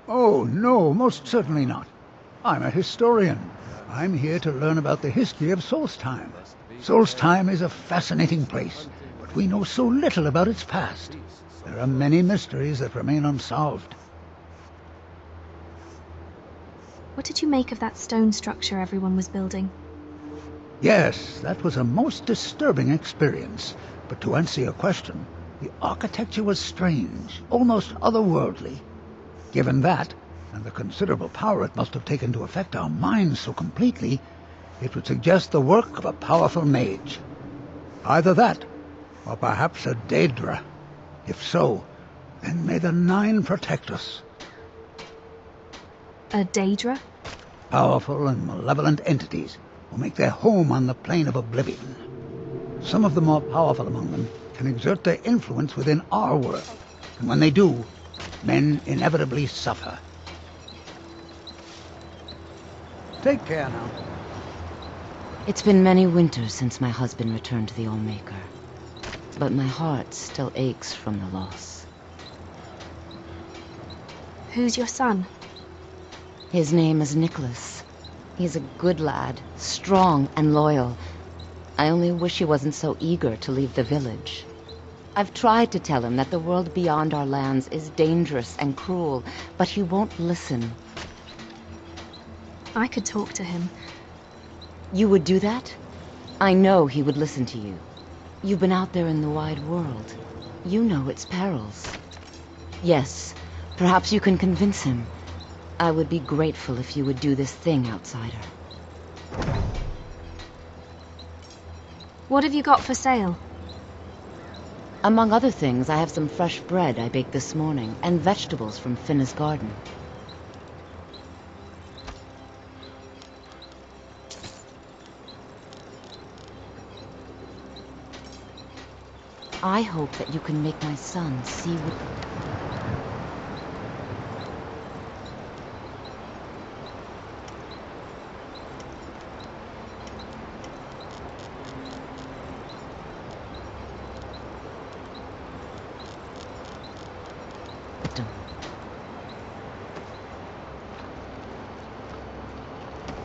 Oh, no, most certainly not. I'm a historian. I'm here to learn about the history of Solstheim. Solstheim is a fascinating place, but we know so little about its past. There are many mysteries that remain unsolved. What did you make of that stone structure everyone was building? Yes, that was a most disturbing experience. But to answer your question, the architecture was strange, almost otherworldly. Given that, and the considerable power it must have taken to affect our minds so completely, it would suggest the work of a powerful mage. Either that, or perhaps a Daedra. If so, then may the Nine protect us. A Daedra? Powerful and malevolent entities who make their home on the plane of oblivion. Some of the more powerful among them can exert their influence within our world, and when they do, men inevitably suffer. Take care now. It's been many winters since my husband returned to the Allmaker, but my heart still aches from the loss. Who's your son? His name is Nicholas. He's a good lad, strong and loyal. I only wish he wasn't so eager to leave the village. I've tried to tell him that the world beyond our lands is dangerous and cruel, but he won't listen. I could talk to him. You would do that? I know he would listen to you. You've been out there in the wide world. You know its perils. Yes, perhaps you can convince him. I would be grateful if you would do this thing, outsider. What have you got for sale? Among other things, I have some fresh bread I baked this morning, and vegetables from Finna's garden. I hope that you can make my son see what...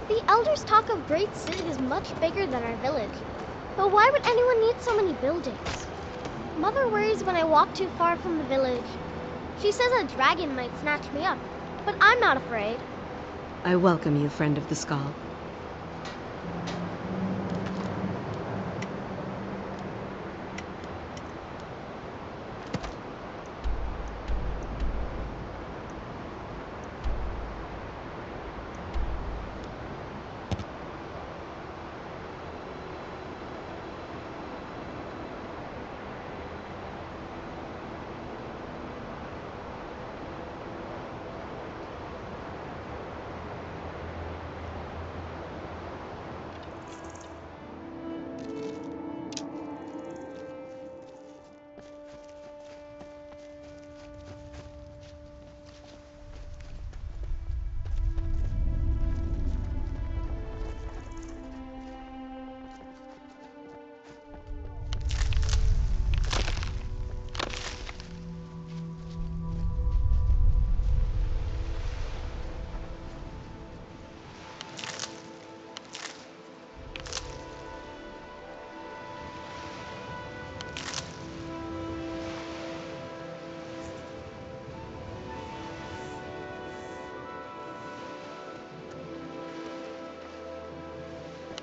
The elders talk of Great City is much bigger than our village. But why would anyone need so many buildings? Mother worries when I walk too far from the village. She says a dragon might snatch me up, but I'm not afraid. I welcome you, friend of the Skull.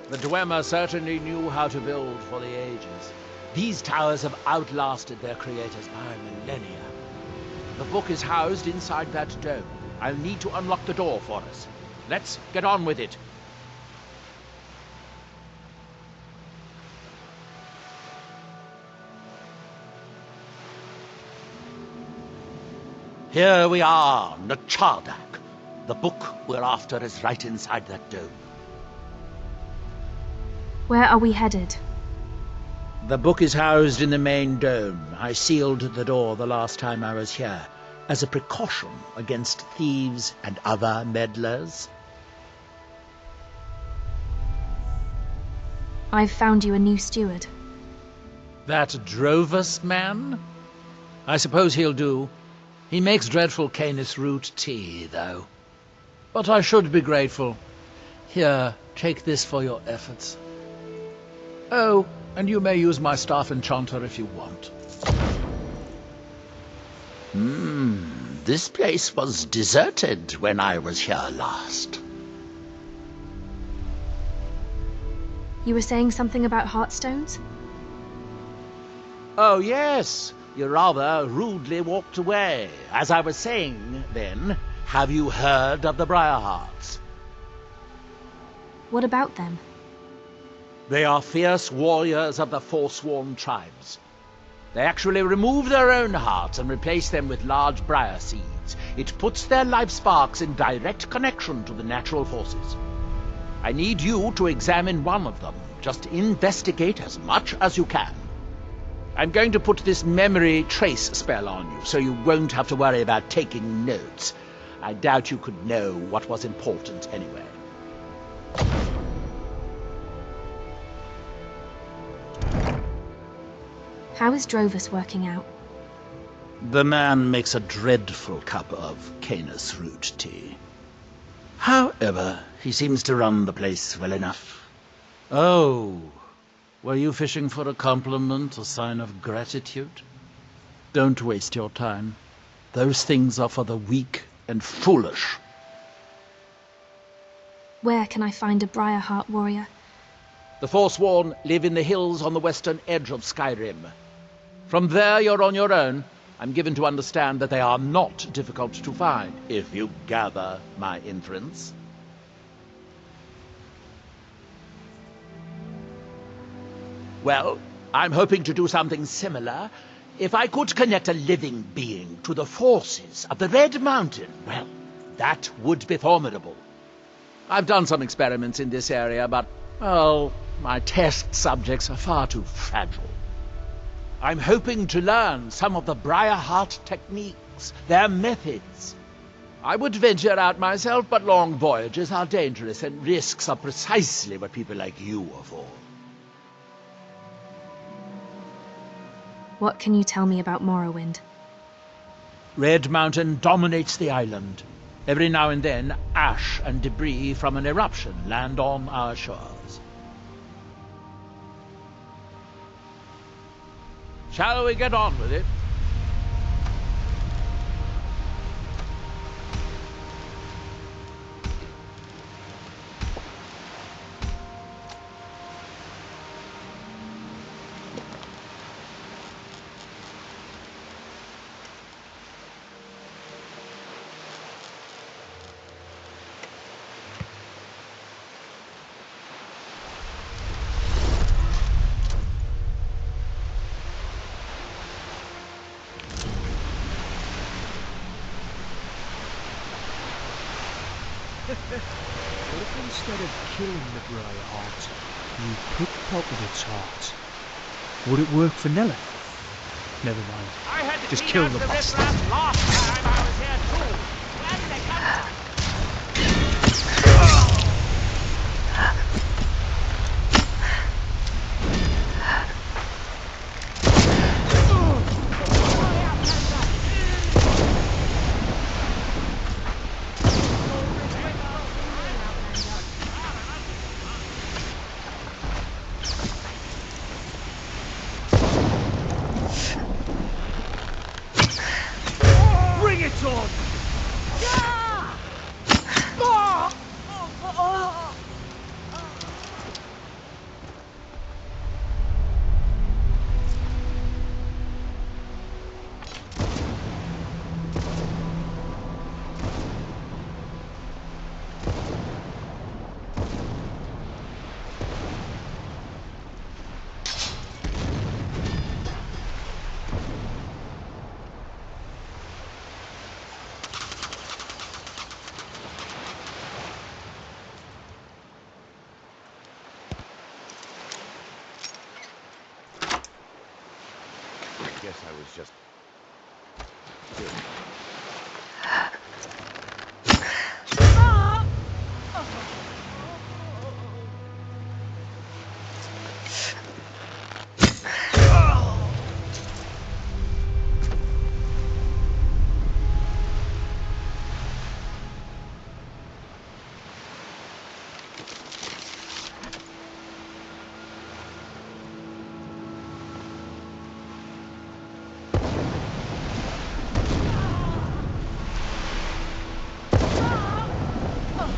The Dwemer certainly knew how to build for the ages. These towers have outlasted their creators by millennia. The book is housed inside that dome. I'll need to unlock the door for us. Let's get on with it. Here we are, Nchardak. The book we're after is right inside that dome. Where are we headed? The book is housed in the main dome. I sealed the door the last time I was here, as a precaution against thieves and other meddlers. I've found you a new steward. That Drovus man? I suppose he'll do. He makes dreadful canis root tea, though. But I should be grateful. Here, take this for your efforts. Oh, and you may use my staff enchanter if you want. This place was deserted when I was here last. You were saying something about heartstones? Oh, yes. You rather rudely walked away. As I was saying, then, have you heard of the Briarhearts? What about them? They are fierce warriors of the Forsworn tribes. They actually remove their own hearts and replace them with large briar seeds. It puts their life sparks in direct connection to the natural forces. I need you to examine one of them. Just investigate as much as you can. I'm going to put this memory trace spell on you, so you won't have to worry about taking notes. I doubt you could know what was important anyway. How is Drovus working out? The man makes a dreadful cup of canis root tea. However, he seems to run the place well enough. Oh, were you fishing for a compliment, a sign of gratitude? Don't waste your time. Those things are for the weak and foolish. Where can I find a Briarheart warrior? The Forsworn live in the hills on the western edge of Skyrim. From there you're on your own. I'm given to understand that they are not difficult to find, if you gather my inference. Well, I'm hoping to do something similar. If I could connect a living being to the forces of the Red Mountain, well, that would be formidable. I've done some experiments in this area, but, well, my test subjects are far too fragile. I'm hoping to learn some of the Briarheart techniques, their methods. I would venture out myself, but long voyages are dangerous, and risks are precisely what people like you are for. What can you tell me about Morrowind? Red Mountain dominates the island. Every now and then, ash and debris from an eruption land on our shores. Shall we get on with it? What if instead of killing the Briarheart, you pickpocketed its heart? Would it work for Neloth? Never mind. Just kill the bastard. Last time I was here too. Where did they come from? Bring it on! I was just...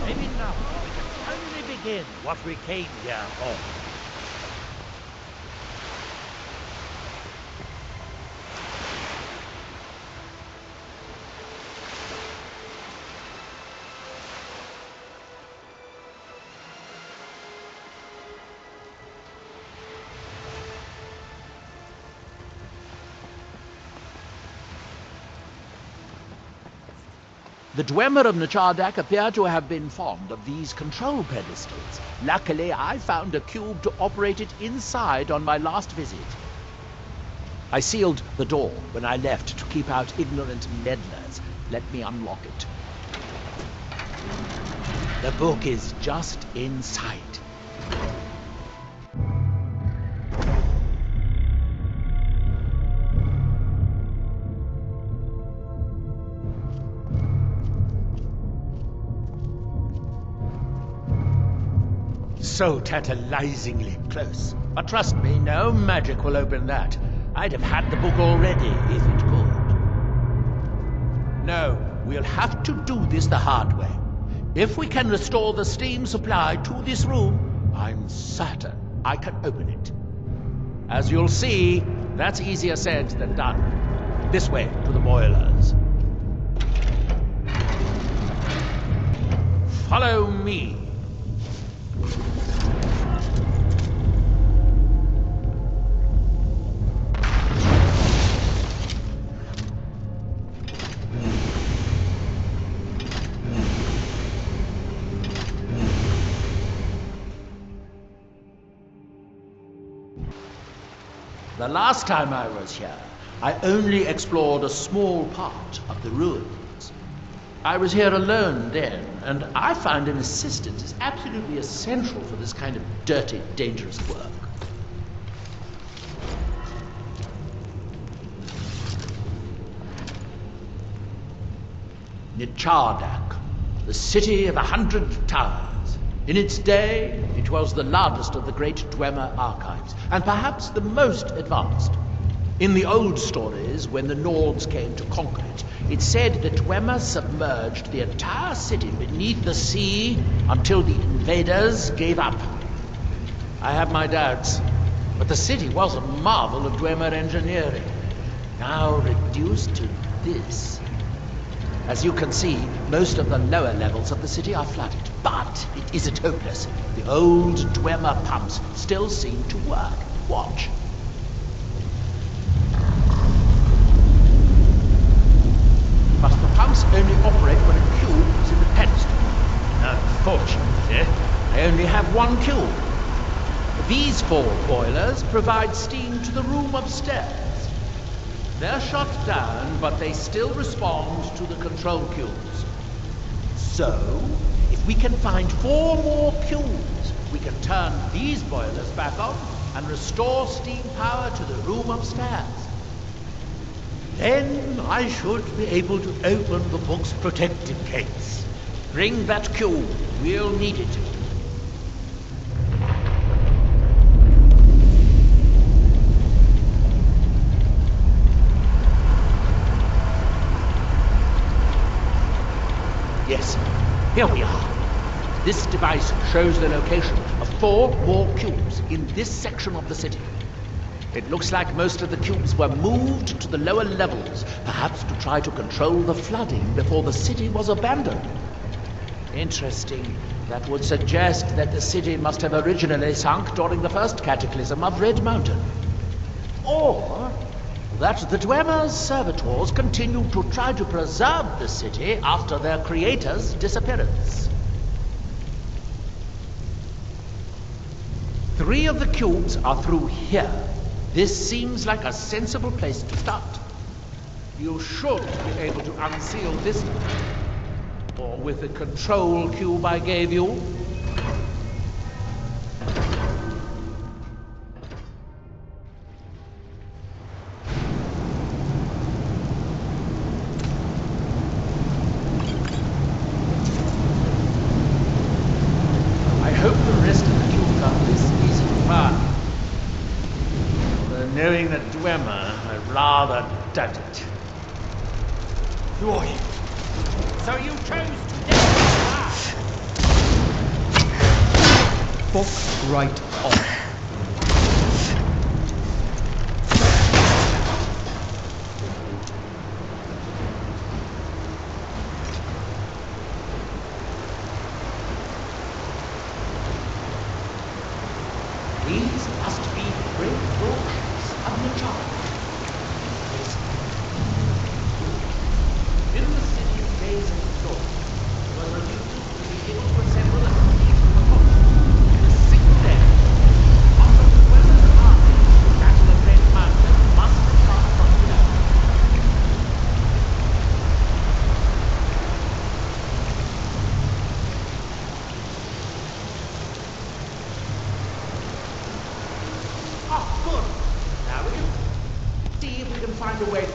Maybe now we can finally begin what we came here for. The Dwemer of Nchardak appear to have been fond of these control pedestals. Luckily, I found a cube to operate it inside on my last visit. I sealed the door when I left to keep out ignorant meddlers. Let me unlock it. The book is just inside. So tantalizingly close. But trust me, no magic will open that. I'd have had the book already, if it could. No, we'll have to do this the hard way. If we can restore the steam supply to this room, I'm certain I can open it. As you'll see, that's easier said than done. This way, to the boilers. Follow me. The last time I was here, I only explored a small part of the ruins. I was here alone then, and I find an assistant is absolutely essential for this kind of dirty, dangerous work. Nchardak, the city of 100 towers. In its day, it was the largest of the great Dwemer archives, and perhaps the most advanced. In the old stories, when the Nords came to conquer it, it said the Dwemer submerged the entire city beneath the sea until the invaders gave up. I have my doubts, but the city was a marvel of Dwemer engineering, now reduced to this. As you can see, most of the lower levels of the city are flooded, but it isn't hopeless. The old Dwemer pumps still seem to work. Watch. But the pumps only operate when a cube is in the pedestal. Unfortunately, I only have one cube. These 4 boilers provide steam to the room upstairs. They're shut down, but they still respond to the control cubes. So, if we can find 4 more cubes, we can turn these boilers back on and restore steam power to the room upstairs. Then I should be able to open the book's protective case. Bring that cube. We'll need it. Yes, here we are. This device shows the location of 4 more cubes in this section of the city. It looks like most of the cubes were moved to the lower levels, perhaps to try to control the flooding before the city was abandoned. Interesting. That would suggest that the city must have originally sunk during the first cataclysm of Red Mountain. Or that the Dwemer's servitors continued to try to preserve the city after their creator's disappearance. 3 of the cubes are through here. This seems like a sensible place to start. You should be able to unseal this door. Or with the control cube I gave you. I hope the rest of the cube got this easy far. Although knowing the Dwemer, I rather doubt it. Who are you? So you chose to die? Fuck right off. These must be great warships of Nchardak. In the city's days of storm, was refused to be able to assemble a fleet from the coast. In a single day, often as well as an army to battle a great mountain must depart from below. Good. Now we can see if we can find a way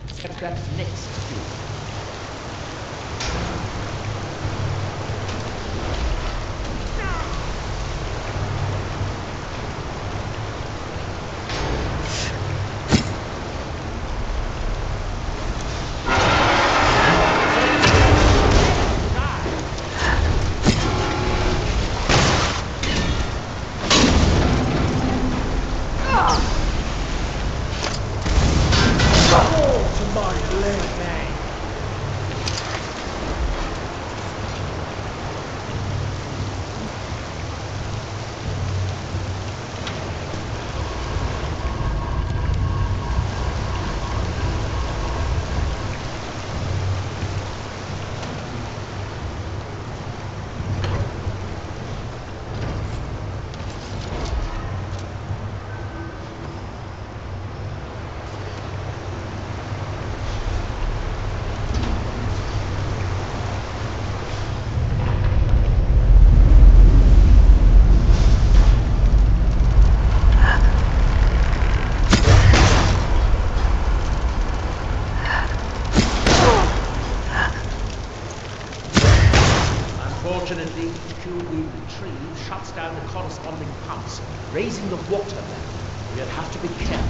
to get that next cube. Unfortunately, the cube we retrieve shuts down the corresponding pumps, raising the water level. We'll have to be careful.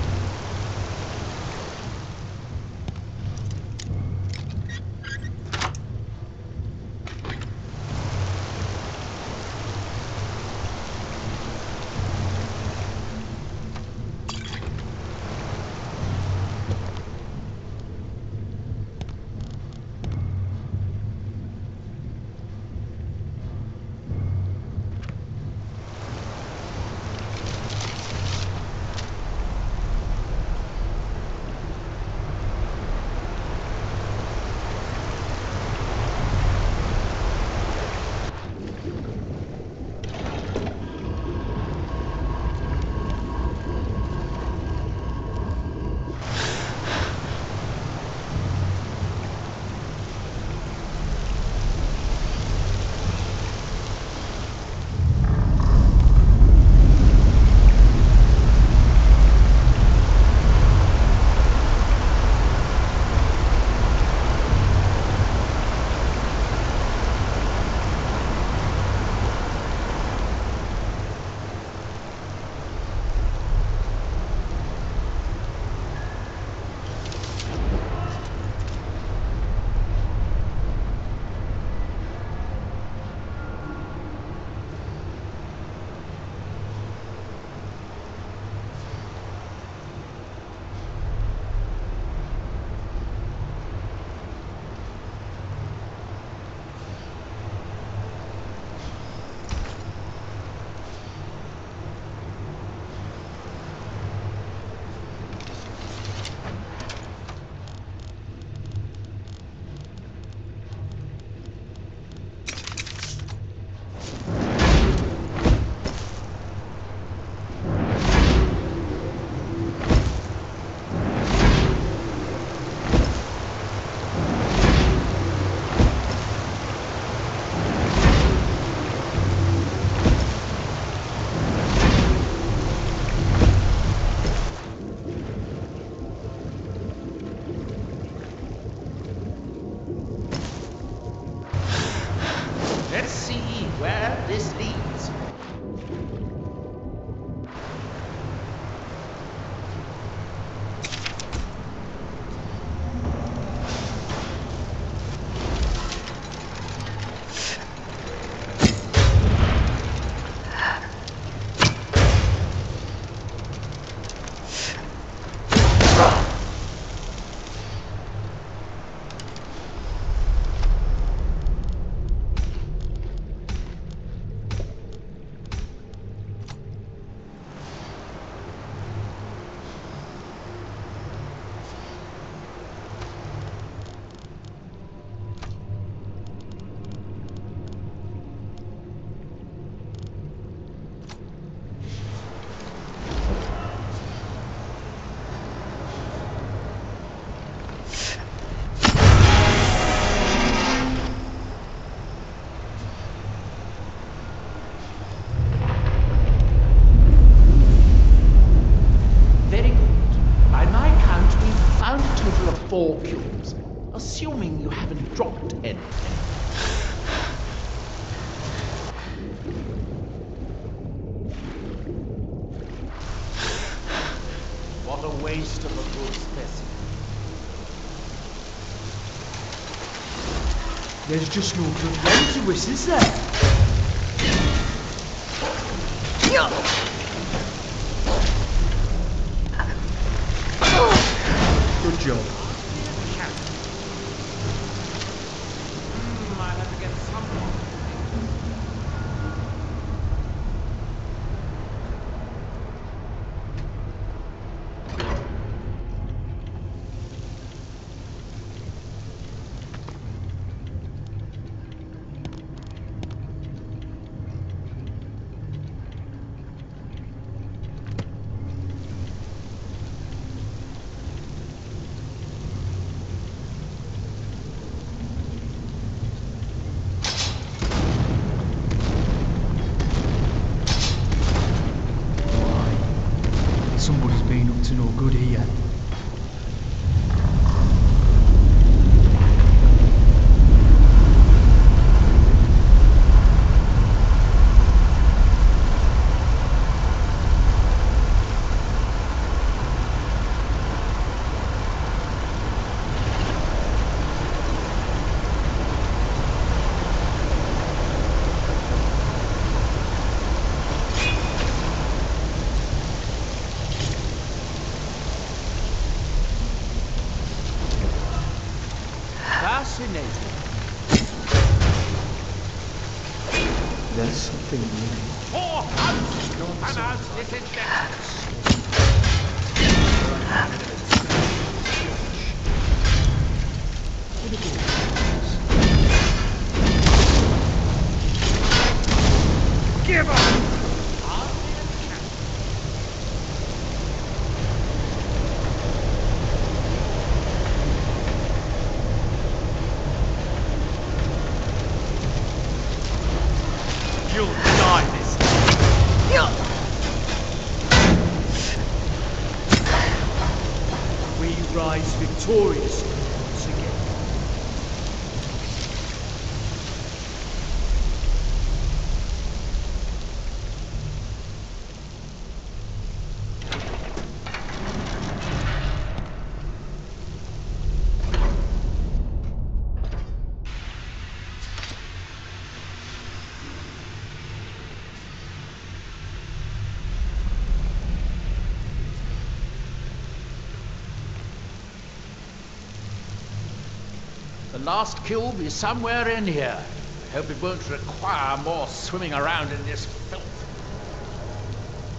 Let's see where this leads. Very good. By my count, we've found a total of 4 cubes, assuming you haven't dropped anything. What a waste of a good specimen. There's just no good way to us, is there? Good job. I have to get someone. Somebody's been up to no good here. Fascinating. There's something new. For announce disinfectants. Give up! You'll die this time. We rise victorious once again. The last cube is somewhere in here. I hope it won't require more swimming around in this filth.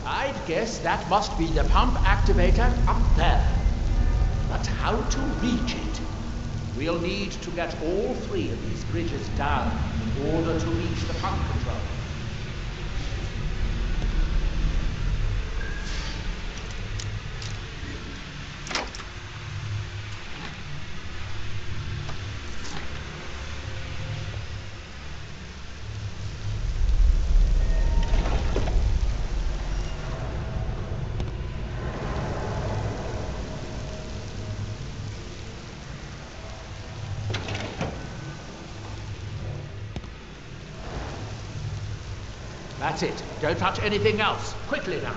I'd guess that must be the pump activator up there. But how to reach it? We'll need to get all 3 of these bridges down in order to reach the pump control. That's it. Don't touch anything else. Quickly now.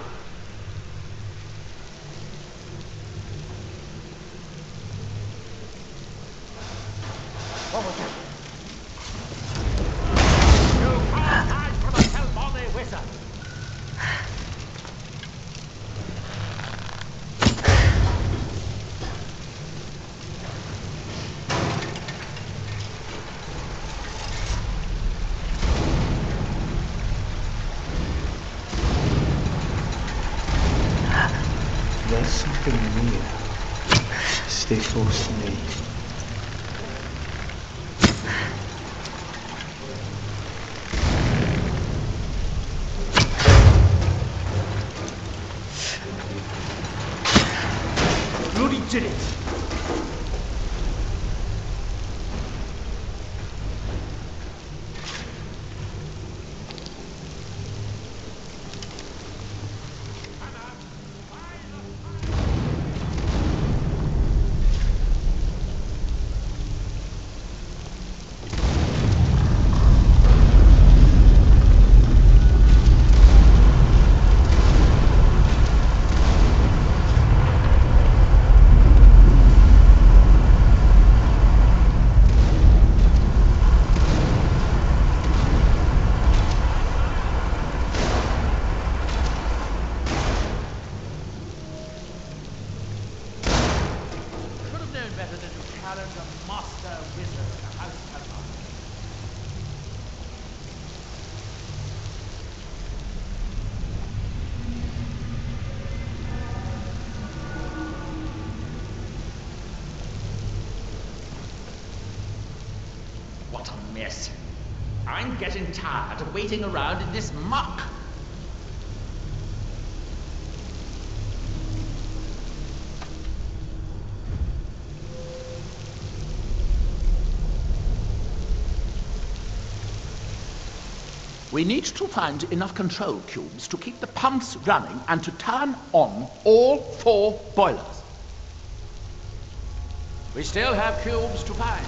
What was that? You can't hide from a hell-body wizard. There's something near. Stay close to me. Bloody did it! Better than to challenge a master wizard of the House Karliah. What a mess. I'm getting tired of waiting around in this muck. We need to find enough control cubes to keep the pumps running and to turn on all 4 boilers. We still have cubes to find.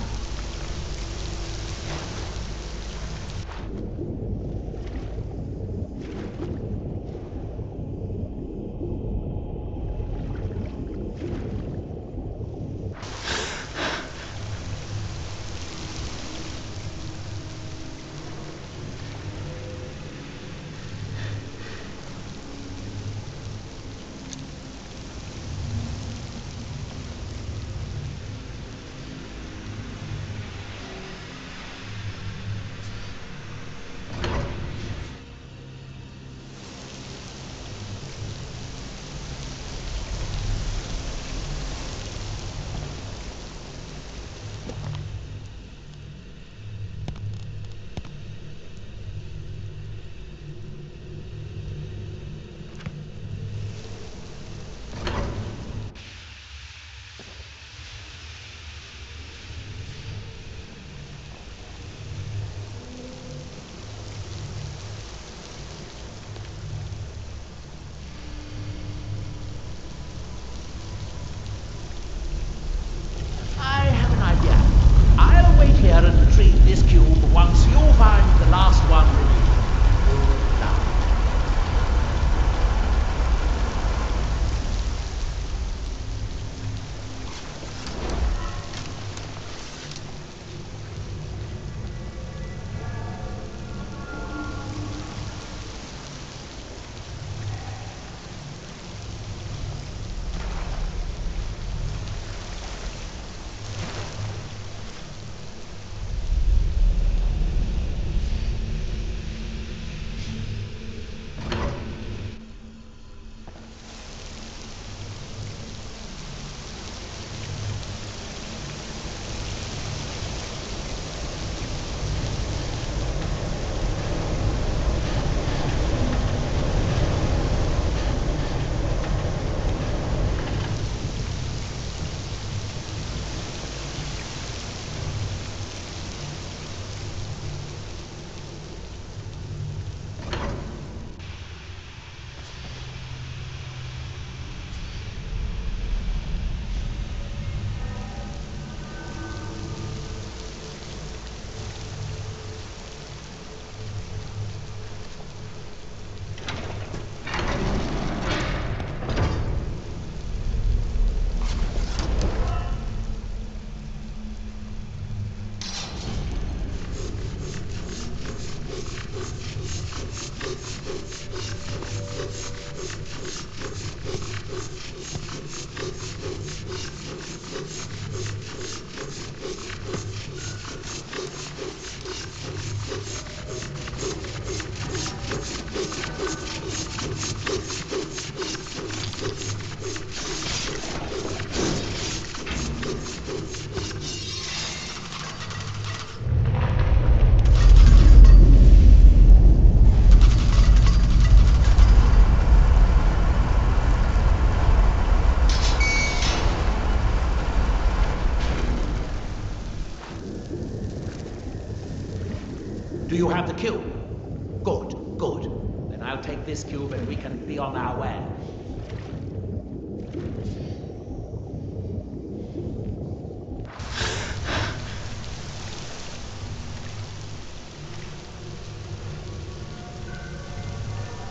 Do you have the cube? Good, good. Then I'll take this cube and we can be on our way.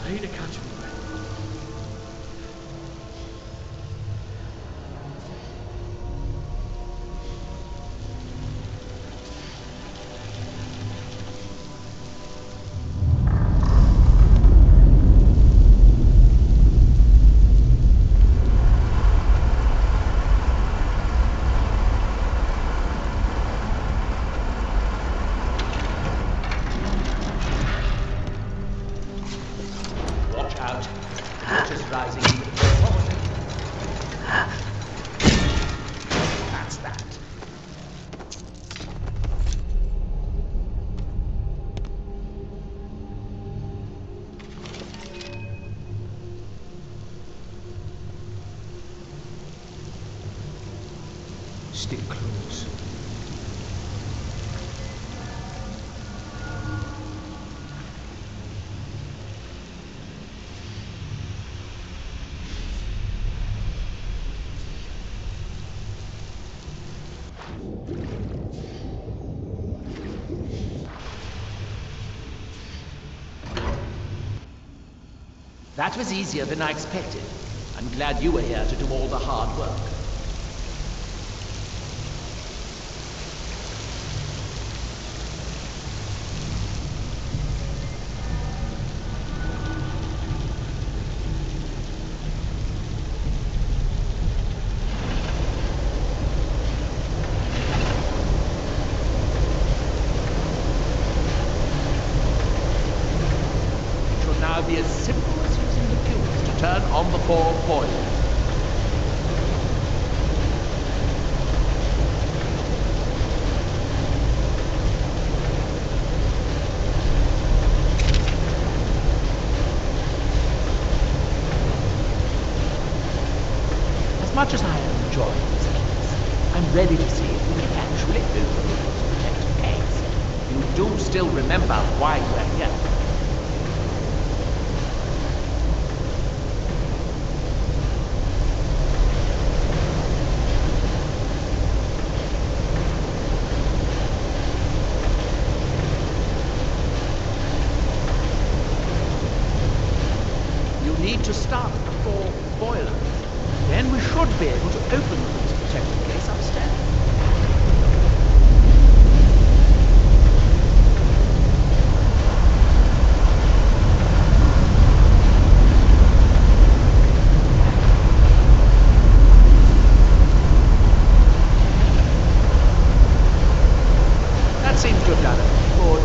I need to catch him. Watch out. The water's rising even before. That's that. Stick close. That was easier than I expected. I'm glad you were here to do all the hard work. It should now be as simple as using the cubes to turn on the 4 boilers. As much as I am enjoying this case, I'm ready to see if we can actually open the protective gates. You do still remember why we're here. You need to start the 4 boilers. Then we should be able to open the protective case upstairs. That seems to have done it. Good.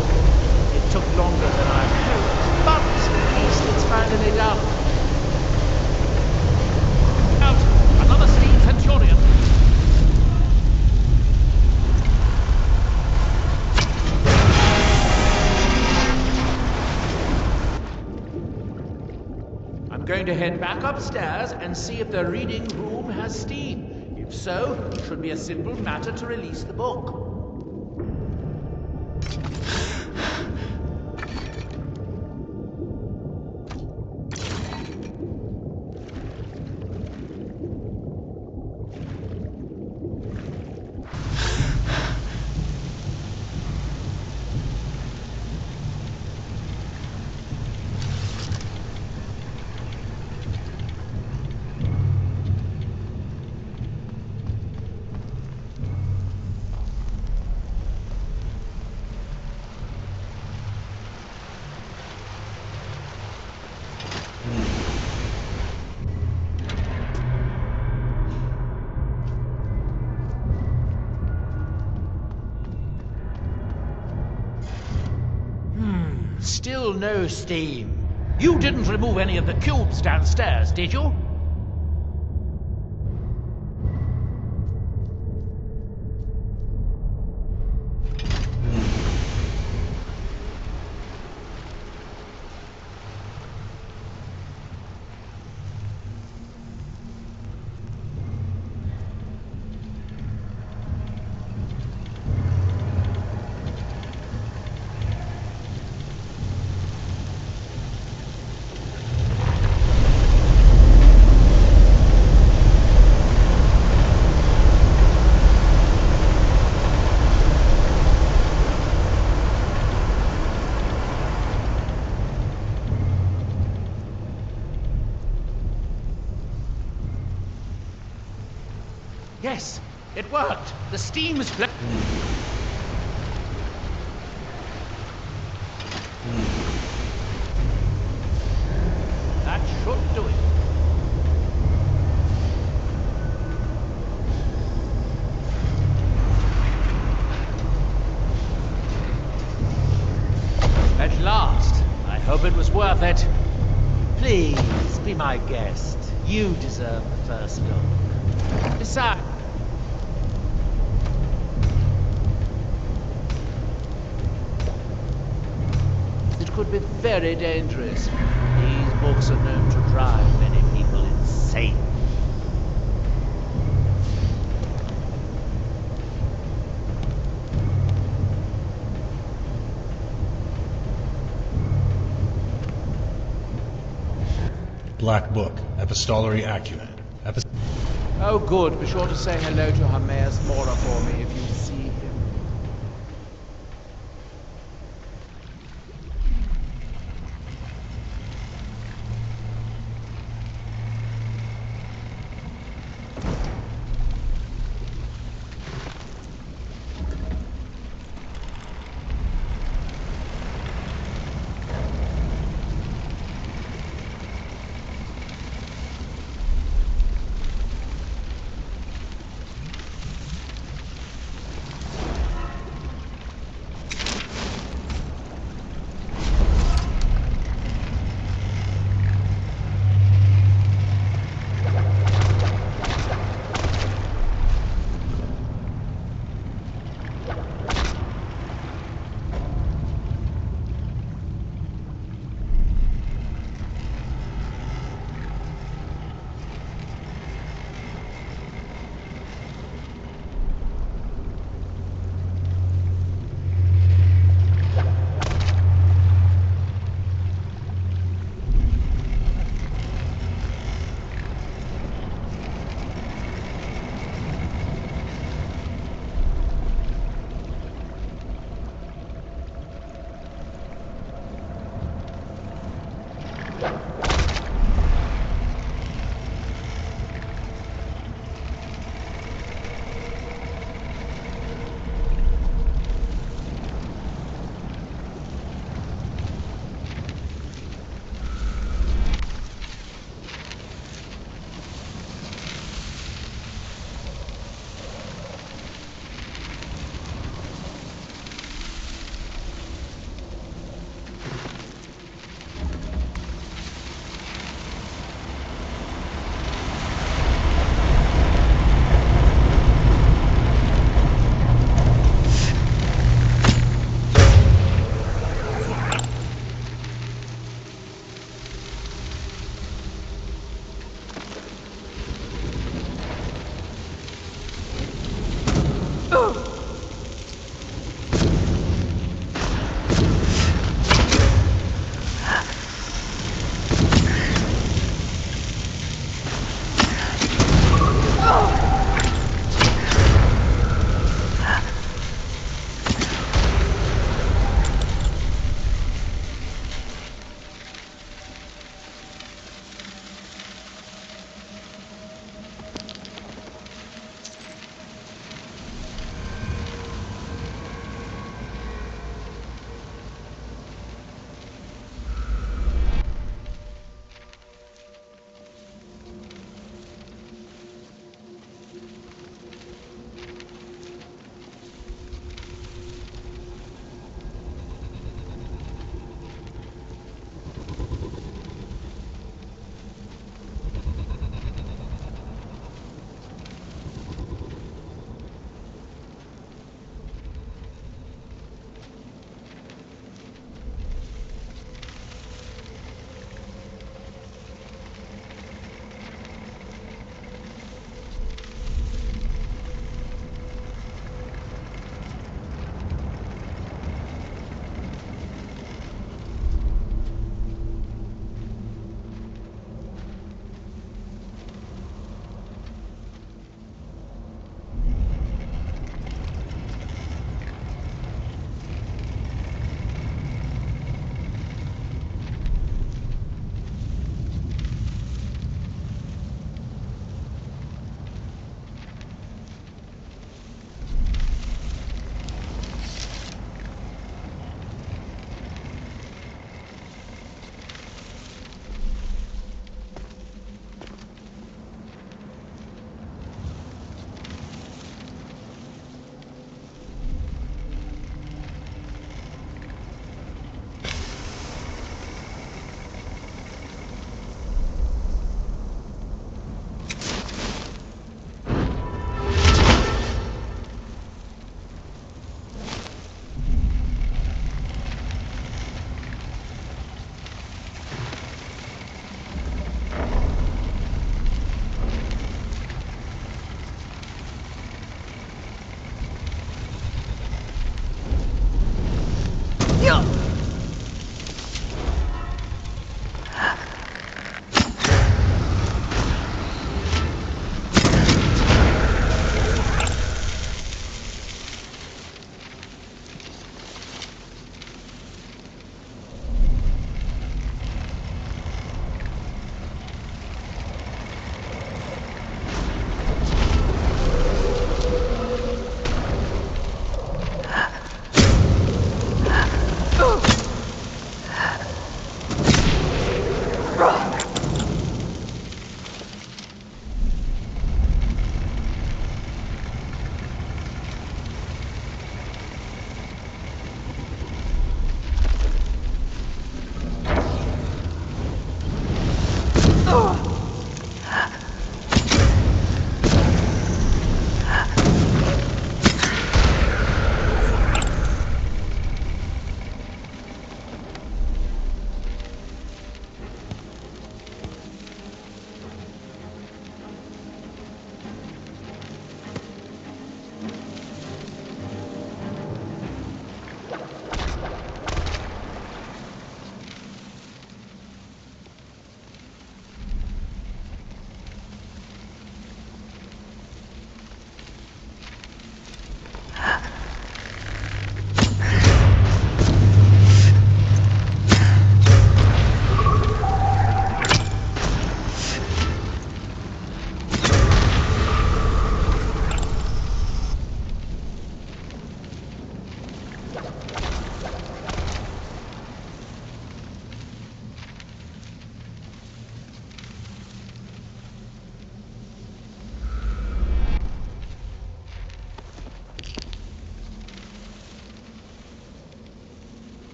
It took longer than I hoped, but at least it's finally done. Out! Another steam Centurion! I'm going to head back upstairs and see if the reading room has steam. If so, it should be a simple matter to release the book. Still no steam. You didn't remove any of the cubes downstairs, did you? Yes, it worked. The steam's flip. That should do it. At last. I hope it was worth it. Please, be my guest. You deserve the first goal. Besides... It could be very dangerous. These books are known to drive many people insane. Black Book, Epistolary Acumen. Oh good, be sure to say hello to Hermaeus Mora for me if you see him.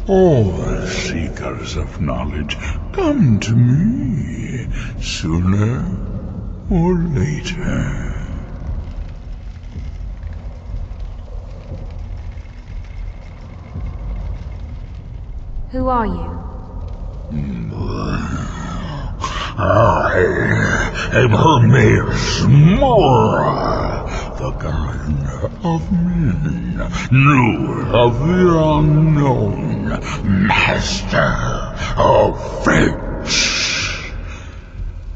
All seekers of knowledge come to me, sooner or later. Who are you? I am Hermes Mora, the guardian of men, knower of the unknown, master of fates.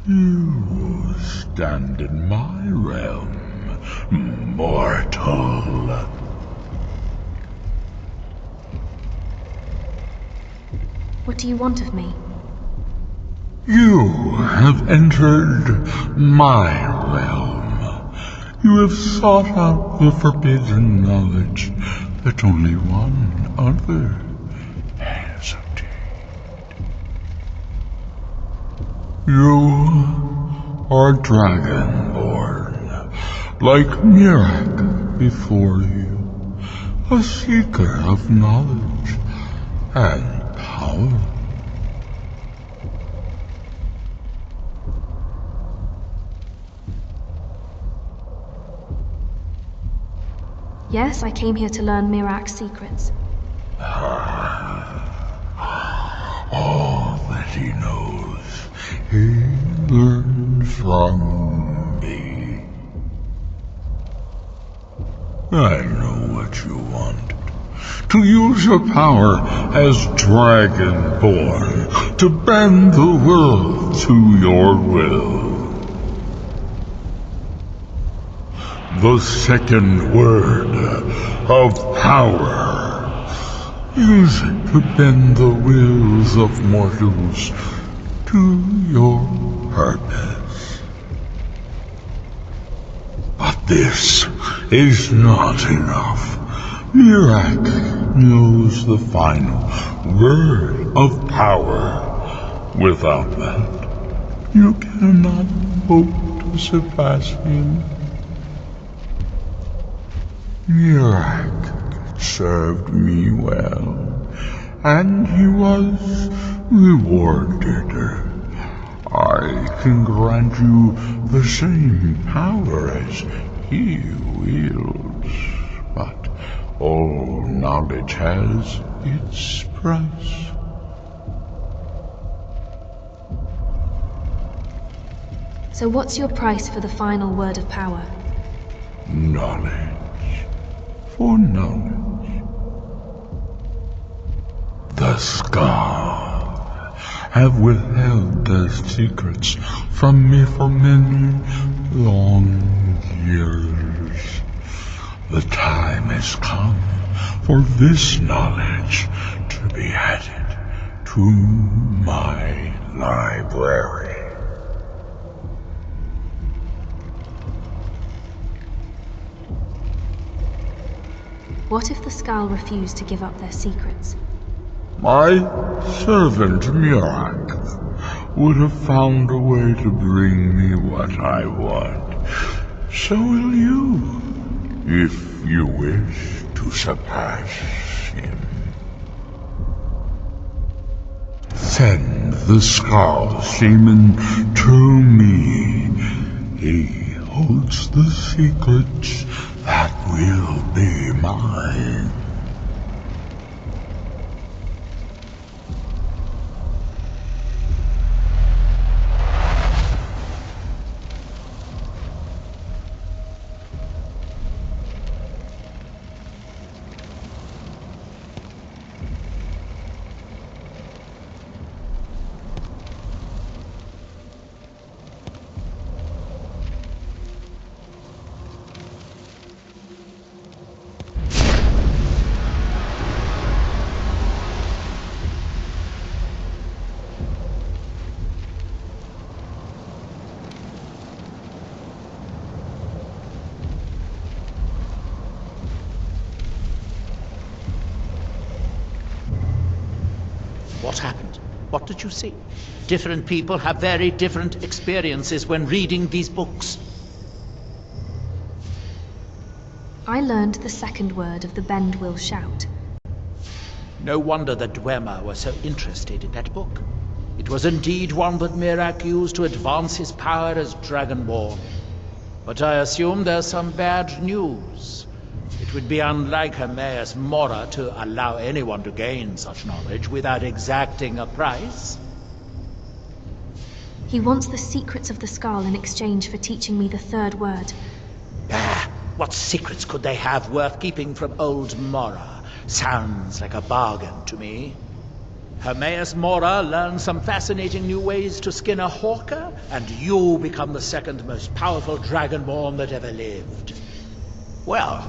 You stand in my realm, mortal. What do you want of me? You have entered my realm. You have sought out the forbidden knowledge that only one other has obtained. You are Dragonborn, like Nchardak before you, a seeker of knowledge and power. Yes, I came here to learn Nchardak's secrets. All that he knows, he learned from me. I know what you want. To use your power as Dragonborn, to bend the world to your will. The second word of power. Use it to bend the wills of mortals to your purpose. But this is not enough. Nchardak knows the final word of power. Without that, you cannot hope to surpass him. Nchardak served me well, and he was rewarded. I can grant you the same power as he wields, but all knowledge has its price. So what's your price for the final word of power? Knowledge. For knowledge. The Scar have withheld their secrets from me for many long years. The time has come for this knowledge to be added to my library. What if the Skal refuse to give up their secrets? My servant Nchardak would have found a way to bring me what I want. So will you, if you wish to surpass him. Send the Skal Shaman to me. He holds the secrets that will be mine. What happened? What did you see? Different people have very different experiences when reading these books. I learned the second word of the Bend Will Shout. No wonder the Dwemer were so interested in that book. It was indeed one that Mirak used to advance his power as Dragonborn. But I assume there's some bad news. It would be unlike Hermaeus Mora to allow anyone to gain such knowledge without exacting a price. He wants the secrets of the Skull in exchange for teaching me the third word. What secrets could they have worth keeping from old Mora? Sounds like a bargain to me. Hermaeus Mora learns some fascinating new ways to skin a hawker, and you become the second most powerful Dragonborn that ever lived. Well,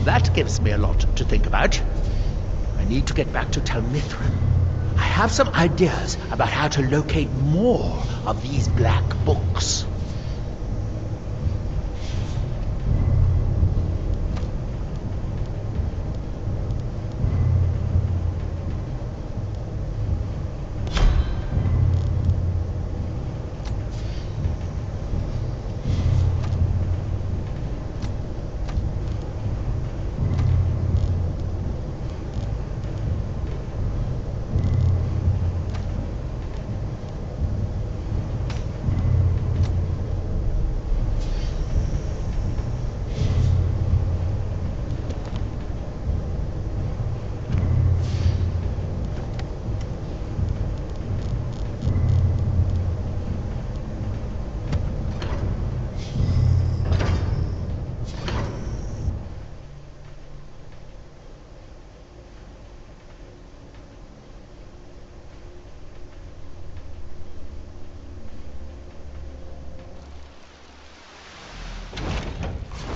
that gives me a lot to think about. I need to get back to Tel Mithryn. I have some ideas about how to locate more of these black books.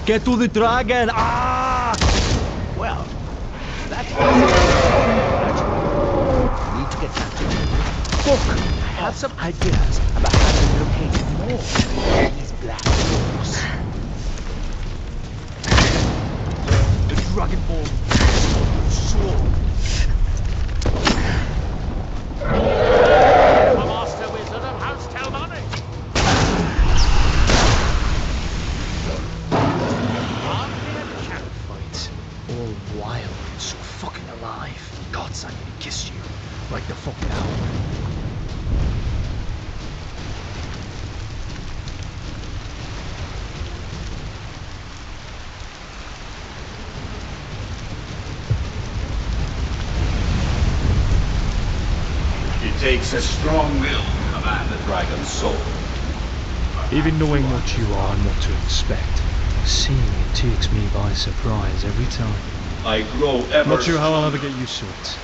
Get to the dragon! Ah! Well, that I need to get back to the book. I have some ideas about how to locate more of these black books. The Dragonborn sword. The Master Wizard of House Telmonic. All wild and so fucking alive. Gods, I need to kiss you. Right the fuck now. It takes a strong will to command the dragon's soul. Even knowing what you are and what to expect, seeing it takes me by surprise every time. I grow ever Not sure how I'll ever get used to it.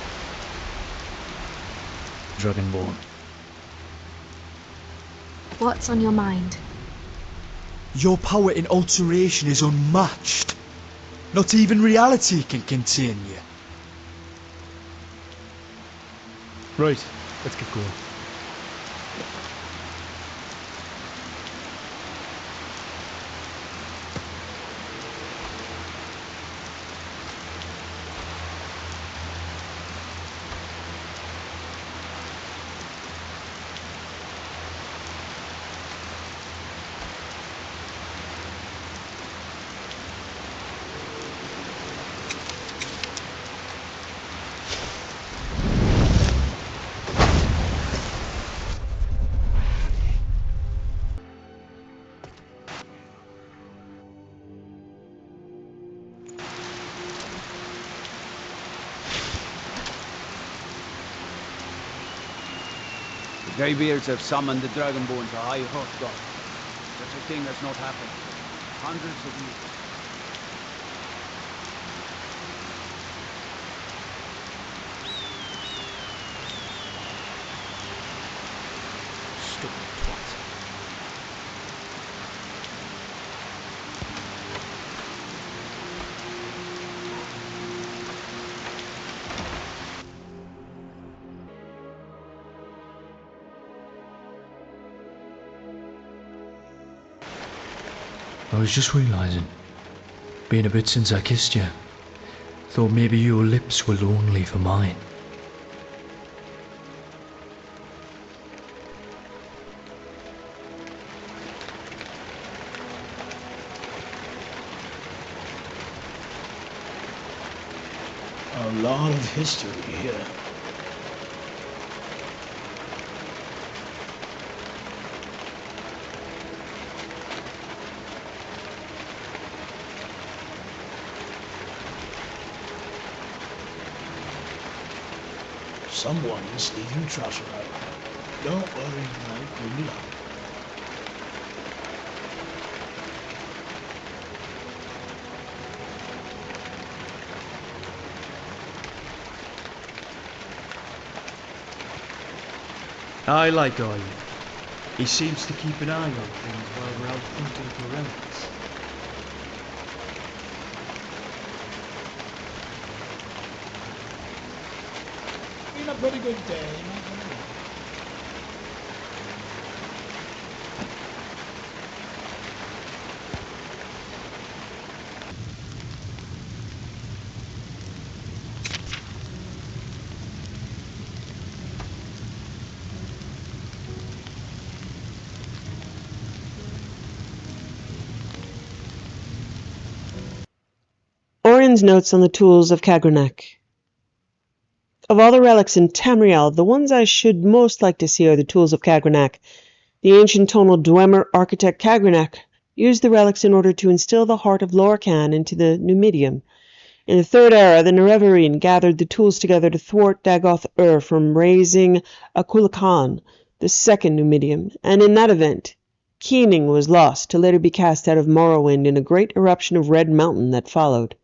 Dragonborn. What's on your mind? Your power in alteration is unmatched. Not even reality can contain you. Right, let's get going. The Greybeards have summoned the Dragonborn to High Hrothgar. Such a thing has not happened for hundreds of years. Stupid twat. I was just realising, been a bit since I kissed you. Thought maybe your lips were lonely for mine. A lot of history here. Someone's leaving trash around. Don't worry, I'll clean it up. I like Arya. He seems to keep an eye on things while we're out hunting for relics. Been a pretty good day, not gonna lie. Orion's notes on the tools of Kagranak. Of all the relics in Tamriel, the ones I should most like to see are the tools of Kagranak. The ancient tonal Dwemer architect Kagranak used the relics in order to instill the heart of Lorkhan into the Numidium. In the Third Era, the Nerevarine gathered the tools together to thwart Dagoth-Ur from raising Akulakhan, the second Numidium, and in that event, Keening was lost to later be cast out of Morrowind in a great eruption of Red Mountain that followed.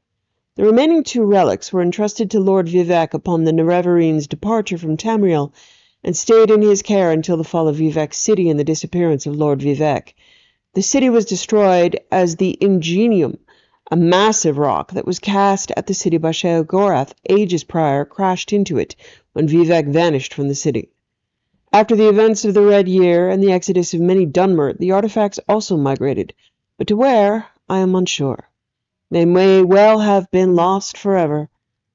The remaining two relics were entrusted to Lord Vivec upon the Nerevarine's departure from Tamriel, and stayed in his care until the fall of Vivec's city and the disappearance of Lord Vivec. The city was destroyed as the Ingenium, a massive rock that was cast at the city by Sheogorath ages prior, crashed into it when Vivec vanished from the city. After the events of the Red Year and the exodus of many Dunmer, the artifacts also migrated, but to where, I am unsure. They may well have been lost forever,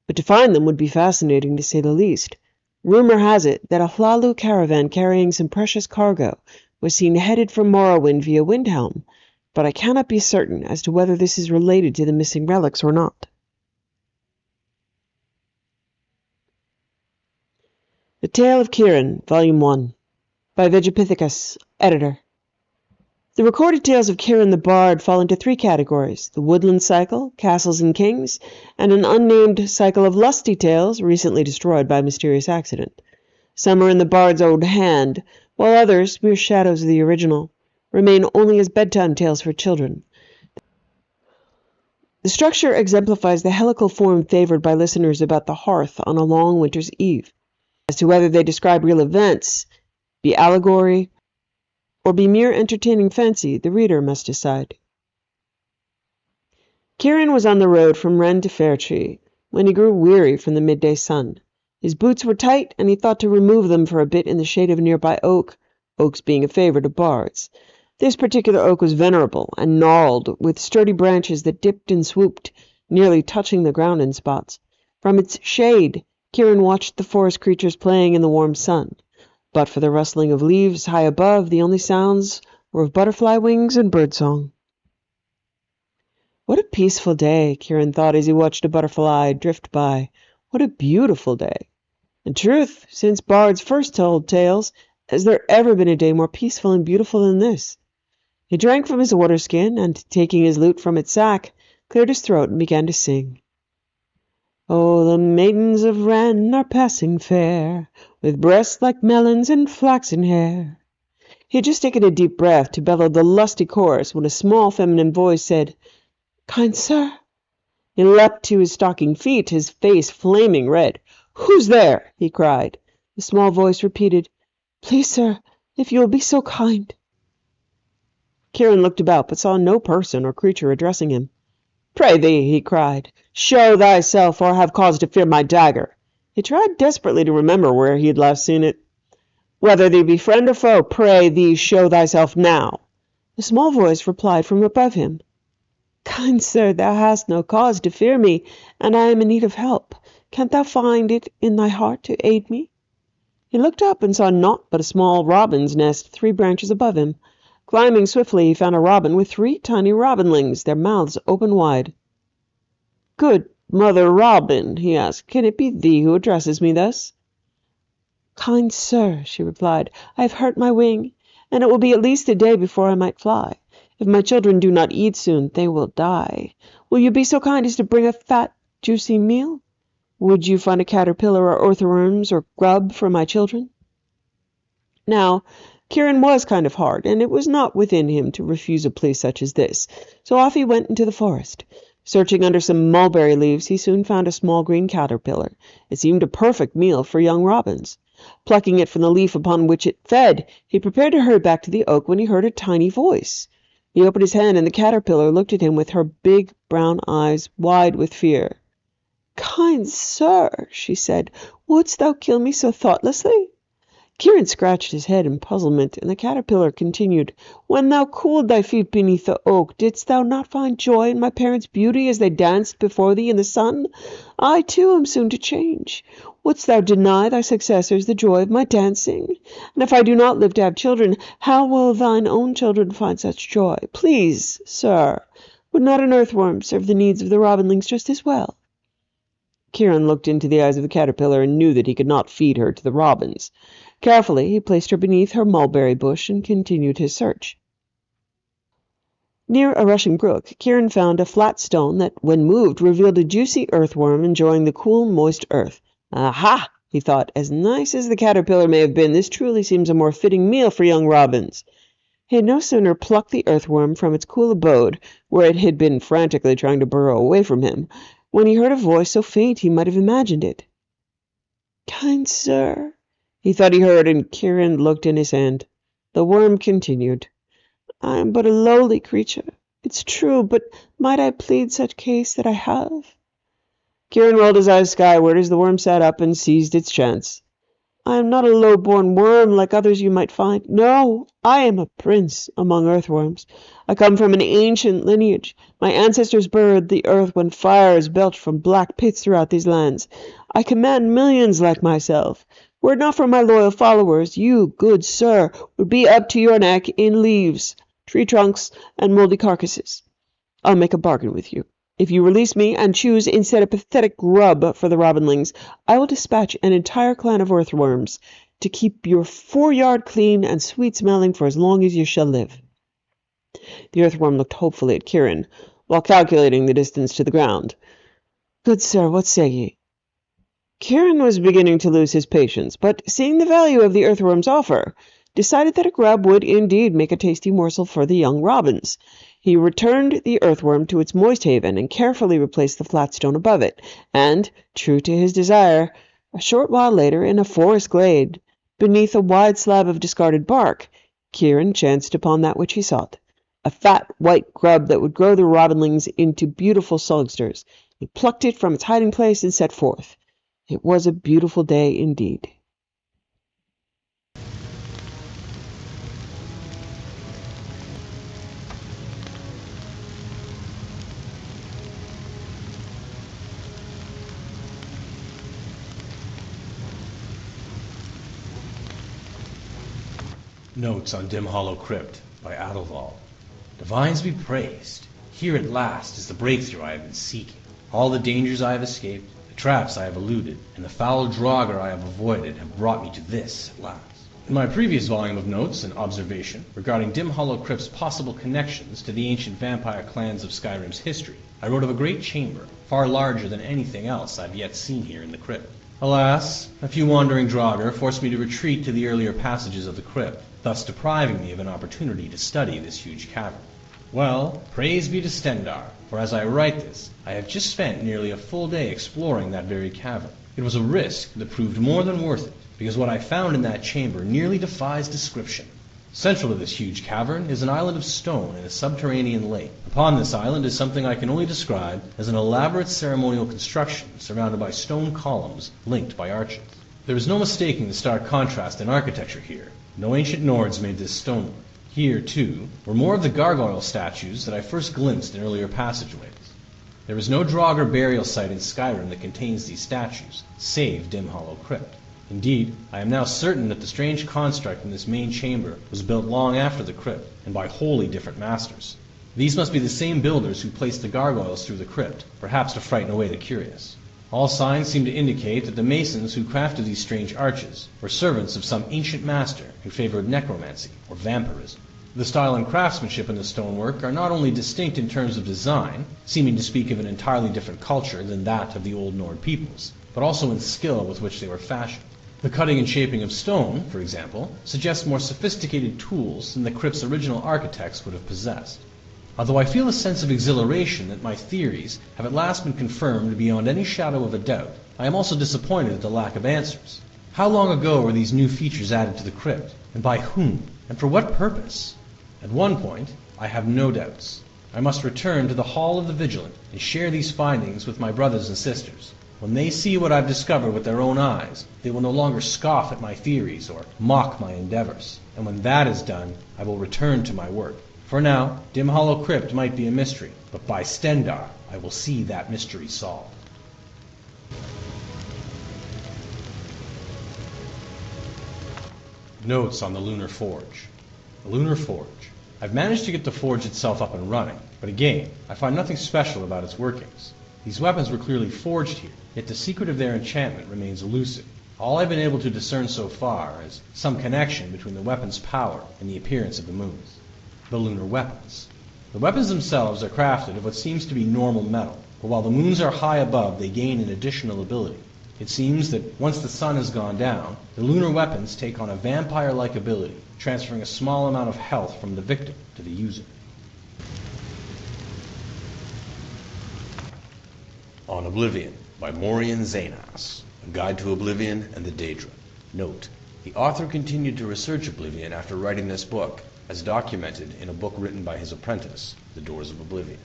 but to find them would be fascinating to say the least. Rumor has it that a Hlalu caravan carrying some precious cargo was seen headed for Morrowind via Windhelm, but I cannot be certain as to whether this is related to the missing relics or not. The Tale of Kirin, Volume 1, by Vegapithecus, Editor. The recorded tales of Kirin the Bard fall into three categories: the Woodland Cycle, Castles and Kings, and an unnamed cycle of lusty tales recently destroyed by mysterious accident. Some are in the Bard's own hand, while others, mere shadows of the original, remain only as bedtime tales for children. The structure exemplifies the helical form favored by listeners about the hearth on a long winter's eve. As to whether they describe real events, be allegory, or be mere entertaining fancy, the reader must decide. Kirin was on the road from Ren to Fairtree when he grew weary from the midday sun. His boots were tight, and he thought to remove them for a bit in the shade of a nearby oak, oaks being a favourite of bards. This particular oak was venerable and gnarled, with sturdy branches that dipped and swooped, nearly touching the ground in spots. From its shade, Kirin watched the forest creatures playing in the warm sun. But for the rustling of leaves high above, the only sounds were of butterfly wings and birdsong. What a peaceful day, Kirin thought as he watched a butterfly drift by. What a beautiful day. In truth, since bards first told tales, has there ever been a day more peaceful and beautiful than this? He drank from his water skin, and, taking his lute from its sack, cleared his throat and began to sing. Oh, the maidens of Ren are passing fair, with breasts like melons and flaxen hair. He had just taken a deep breath to bellow the lusty chorus when a small feminine voice said, "Kind sir." He leapt to his stocking feet, his face flaming red. "Who's there?" he cried. The small voice repeated, "Please, sir, if you will be so kind." Kirin looked about, but saw no person or creature addressing him. "Pray thee," he cried, "show thyself, or have cause to fear my dagger." He tried desperately to remember where he had last seen it. "Whether thee be friend or foe, pray thee show thyself now." The small voice replied from above him, "Kind sir, thou hast no cause to fear me, and I am in need of help. Canst thou find it in thy heart to aid me?" He looked up and saw naught but a small robin's nest 3 branches above him. Climbing swiftly, he found a robin with 3 tiny robinlings, their mouths open wide. "Good "Mother Robin," he asked, "can it be thee who addresses me thus?" "Kind sir," she replied, "I have hurt my wing, and it will be at least a day before I might fly. If my children do not eat soon, they will die. Will you be so kind as to bring a fat, juicy meal? Would you find a caterpillar or earthworms or grub for my children?" Now, Kieran was kind of hard, and it was not within him to refuse a plea such as this, so off he went into the forest. Searching under some mulberry leaves, he soon found a small green caterpillar. It seemed a perfect meal for young robins. Plucking it from the leaf upon which it fed, he prepared to hurry back to the oak when he heard a tiny voice. He opened his hand, and the caterpillar looked at him with her big brown eyes wide with fear. "Kind sir," she said, "wouldst thou kill me so thoughtlessly?" Kieran scratched his head in puzzlement, and the caterpillar continued, "When thou cooled thy feet beneath the oak, didst thou not find joy in my parents' beauty as they danced before thee in the sun? I, too, am soon to change. Wouldst thou deny thy successors the joy of my dancing? And if I do not live to have children, how will thine own children find such joy? Please, sir, would not an earthworm serve the needs of the robinlings just as well?" Kieran looked into the eyes of the caterpillar and knew that he could not feed her to the robins. Carefully, he placed her beneath her mulberry bush and continued his search. Near a rushing brook, Kieran found a flat stone that, when moved, revealed a juicy earthworm enjoying the cool, moist earth. "Aha!" he thought. "As nice as the caterpillar may have been, this truly seems a more fitting meal for young robins." He had no sooner plucked the earthworm from its cool abode, where it had been frantically trying to burrow away from him, when he heard a voice so faint he might have imagined it. "Kind sir," he thought he heard, and Kieran looked in his hand. The worm continued, "I am but a lowly creature, it's true, but might I plead such case that I have?" Kieran rolled his eyes skyward as the worm sat up and seized its chance. "I am not a low-born worm like others you might find. No, I am a prince among earthworms. I come from an ancient lineage. My ancestors burrowed the earth when fires belched from black pits throughout these lands. I command millions like myself. Were it not for my loyal followers, you, good sir, would be up to your neck in leaves, tree trunks, and moldy carcasses. I'll make a bargain with you. If you release me and choose instead a pathetic grub for the robinlings, I will dispatch an entire clan of earthworms to keep your 4-yard clean and sweet-smelling for as long as you shall live." The earthworm looked hopefully at Kieran, while calculating the distance to the ground. "Good sir, what say ye?" Kieran was beginning to lose his patience, but seeing the value of the earthworm's offer, decided that a grub would indeed make a tasty morsel for the young robins. He returned the earthworm to its moist haven and carefully replaced the flat stone above it, and, true to his desire, a short while later, in a forest glade, beneath a wide slab of discarded bark, Kieran chanced upon that which he sought, a fat white grub that would grow the robinlings into beautiful songsters. He plucked it from its hiding place and set forth. It was a beautiful day indeed. Notes on Dim Hollow Crypt by Adelval. Divines be praised. Here at last is the breakthrough I have been seeking. All the dangers I have escaped, the traps I have eluded, and the foul Draugr I have avoided have brought me to this at last. In my previous volume of notes and observation regarding Dim Hollow Crypt's possible connections to the ancient vampire clans of Skyrim's history, I wrote of a great chamber, far larger than anything else I've yet seen here in the crypt. Alas, a few wandering Draugr forced me to retreat to the earlier passages of the crypt, thus depriving me of an opportunity to study this huge cavern. Well, praise be to Stendarr, for as I write this, I have just spent nearly a full day exploring that very cavern. It was a risk that proved more than worth it, because what I found in that chamber nearly defies description. Central to this huge cavern is an island of stone in a subterranean lake. Upon this island is something I can only describe as an elaborate ceremonial construction surrounded by stone columns linked by arches. There is no mistaking the stark contrast in architecture here. No ancient Nords made this stonework. Here, too, were more of the gargoyle statues that I first glimpsed in earlier passageways. There is no Draugr burial site in Skyrim that contains these statues, save Dim Hollow Crypt. Indeed, I am now certain that the strange construct in this main chamber was built long after the crypt, and by wholly different masters. These must be the same builders who placed the gargoyles through the crypt, perhaps to frighten away the curious. All signs seem to indicate that the masons who crafted these strange arches were servants of some ancient master who favored necromancy or vampirism. The style and craftsmanship in the stonework are not only distinct in terms of design, seeming to speak of an entirely different culture than that of the Old Nord peoples, but also in skill with which they were fashioned. The cutting and shaping of stone, for example, suggests more sophisticated tools than the crypt's original architects would have possessed. Although I feel a sense of exhilaration that my theories have at last been confirmed beyond any shadow of a doubt, I am also disappointed at the lack of answers. How long ago were these new features added to the crypt, and by whom, and for what purpose? At one point, I have no doubts. I must return to the Hall of the Vigilant and share these findings with my brothers and sisters. When they see what I've discovered with their own eyes, they will no longer scoff at my theories or mock my endeavors. And when that is done, I will return to my work. For now, Dim Hollow Crypt might be a mystery, but by Stendarr, I will see that mystery solved. Notes on the Lunar Forge. The Lunar Forge. I've managed to get the forge itself up and running, but again, I find nothing special about its workings. These weapons were clearly forged here, yet the secret of their enchantment remains elusive. All I've been able to discern so far is some connection between the weapon's power and the appearance of the moons. The lunar weapons. The weapons themselves are crafted of what seems to be normal metal, but while the moons are high above, they gain an additional ability. It seems that once the sun has gone down, the lunar weapons take on a vampire-like ability, transferring a small amount of health from the victim to the user. On Oblivion by Maurian Zanas, A Guide to Oblivion and the Daedra. Note: the author continued to research Oblivion after writing this book, as documented in a book written by his apprentice, The Doors of Oblivion.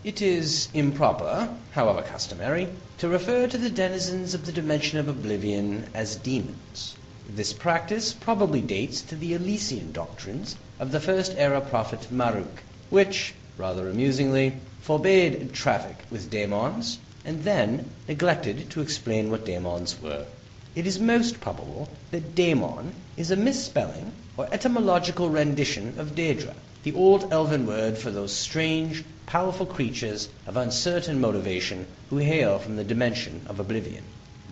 It is improper, however customary, to refer to the denizens of the dimension of Oblivion as demons. This practice probably dates to the Elysian doctrines of the First Era prophet Maruk, which, rather amusingly, forbade traffic with daemons, and then neglected to explain what daemons were. It is most probable that daemon is a misspelling or etymological rendition of Daedra, the old elven word for those strange, powerful creatures of uncertain motivation who hail from the dimension of Oblivion.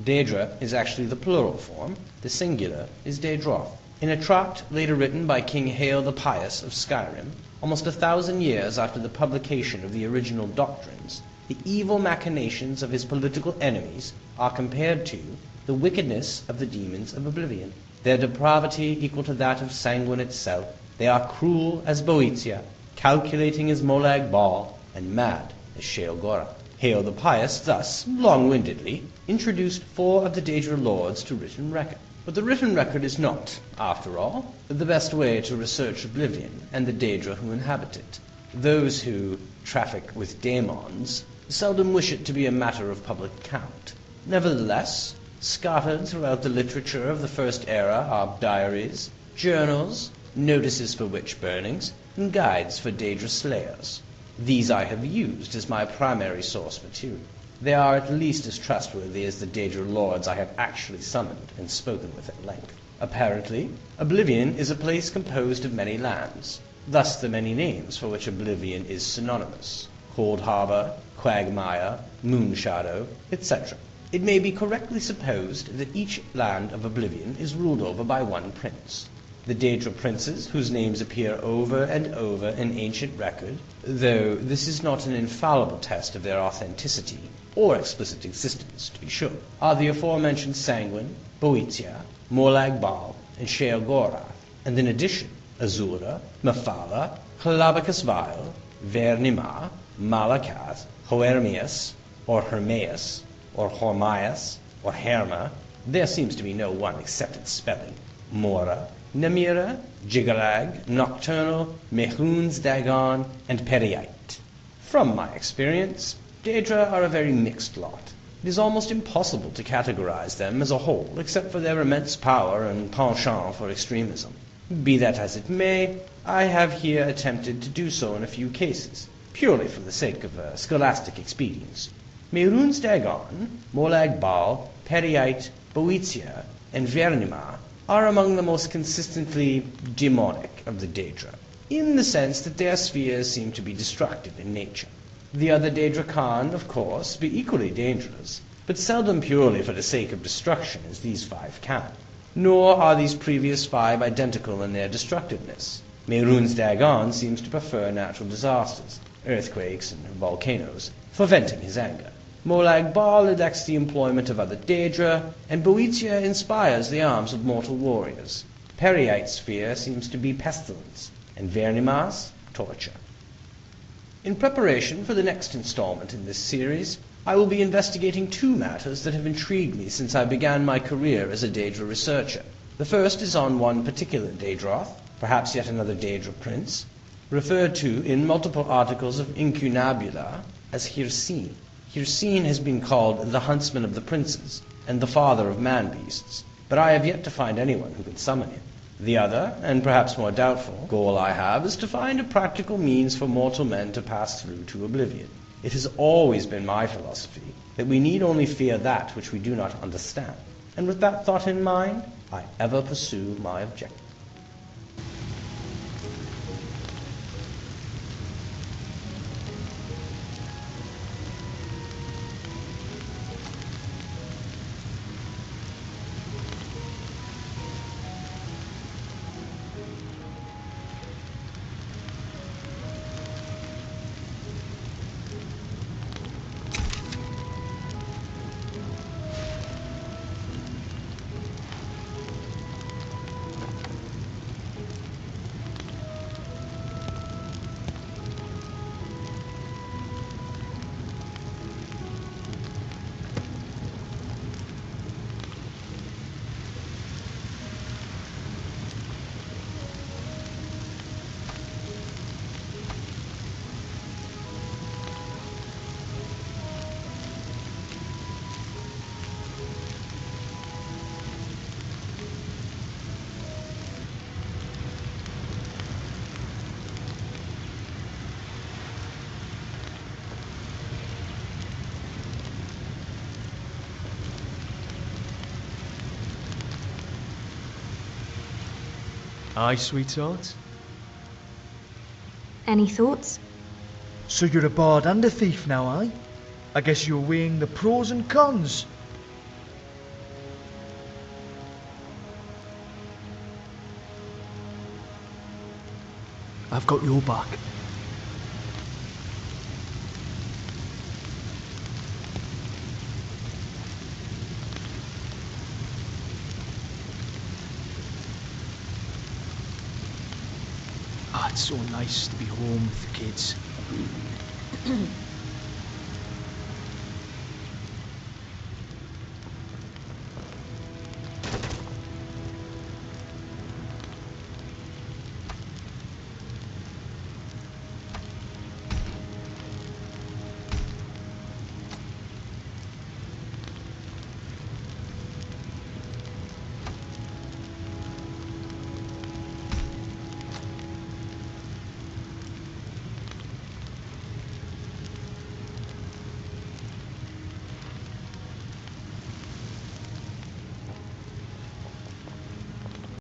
Daedra is actually the plural form, the singular is Daedroth. In a tract later written by King Hael the Pious of Skyrim, almost 1,000 years after the publication of the original doctrines, the evil machinations of his political enemies are compared to the wickedness of the demons of Oblivion. Their depravity equal to that of Sanguine itself, they are cruel as Boeotia, calculating as Molag Bal, and mad as Sheolgora. Hael the Pious thus, long-windedly, introduced 4 of the Daedra lords to written record. But the written record is not, after all, the best way to research Oblivion and the Daedra who inhabit it. Those who traffic with daemons seldom wish it to be a matter of public account. Nevertheless, scattered throughout the literature of the First Era are diaries, journals, notices for witch burnings, and guides for Daedra slayers. These I have used as my primary source material. They are at least as trustworthy as the Daedra lords I have actually summoned and spoken with at length. Apparently, Oblivion is a place composed of many lands, thus the many names for which Oblivion is synonymous: Cold Harbor, Quagmire, Moonshadow, etc. It may be correctly supposed that each land of Oblivion is ruled over by one prince. The Daedra princes, whose names appear over and over in ancient record, though this is not an infallible test of their authenticity or explicit existence, to be sure, are the aforementioned Sanguine, Boeotia, Molag Bal, and Sheolgora, and in addition, Azura, Mephala, Chalabacus Vile, Vernimar, Malakath, Hoermias, or Hermaeus, or Hormias, or Herma. There seems to be no one accepted spelling. Mora, Namira, Jigalag, Nocturnal, Mehrunes Dagon, and Periite. From my experience, Daedra are a very mixed lot. It is almost impossible to categorize them as a whole, except for their immense power and penchant for extremism. Be that as it may, I have here attempted to do so in a few cases, purely for the sake of scholastic expedience. Mehrunes Dagon, Molag Bal, Periite, Boeotia, and Vernimar are among the most consistently demonic of the Daedra. in the sense that their spheres seem to be destructive in nature. The other Daedra can, of course, be equally dangerous, but seldom purely for the sake of destruction as these 5 can. Nor are these previous 5 identical in their destructiveness. Mehrunes Dagon seems to prefer natural disasters, earthquakes and volcanoes, for venting his anger. Molag Bal elects the employment of other Daedra, and Boeotia inspires the arms of mortal warriors. Periite's sphere seems to be pestilence, and Vernimas, torture. In preparation for the next installment in this series, I will be investigating 2 matters that have intrigued me since I began my career as a Daedra researcher. The first is on one particular Daedroth, perhaps yet another Daedra prince, referred to in multiple articles of Incunabula as Hircine. Hircine has been called the huntsman of the princes, and the father of man-beasts, but I have yet to find anyone who can summon him. The other, and perhaps more doubtful, goal I have is to find a practical means for mortal men to pass through to oblivion. It has always been my philosophy that we need only fear that which we do not understand, and with that thought in mind, I ever pursue my objective. Aye, sweetheart? Any thoughts? So you're a bard and a thief now, aye? I guess you're weighing the pros and cons. I've got your back. Ah, it's so nice to be home with the kids.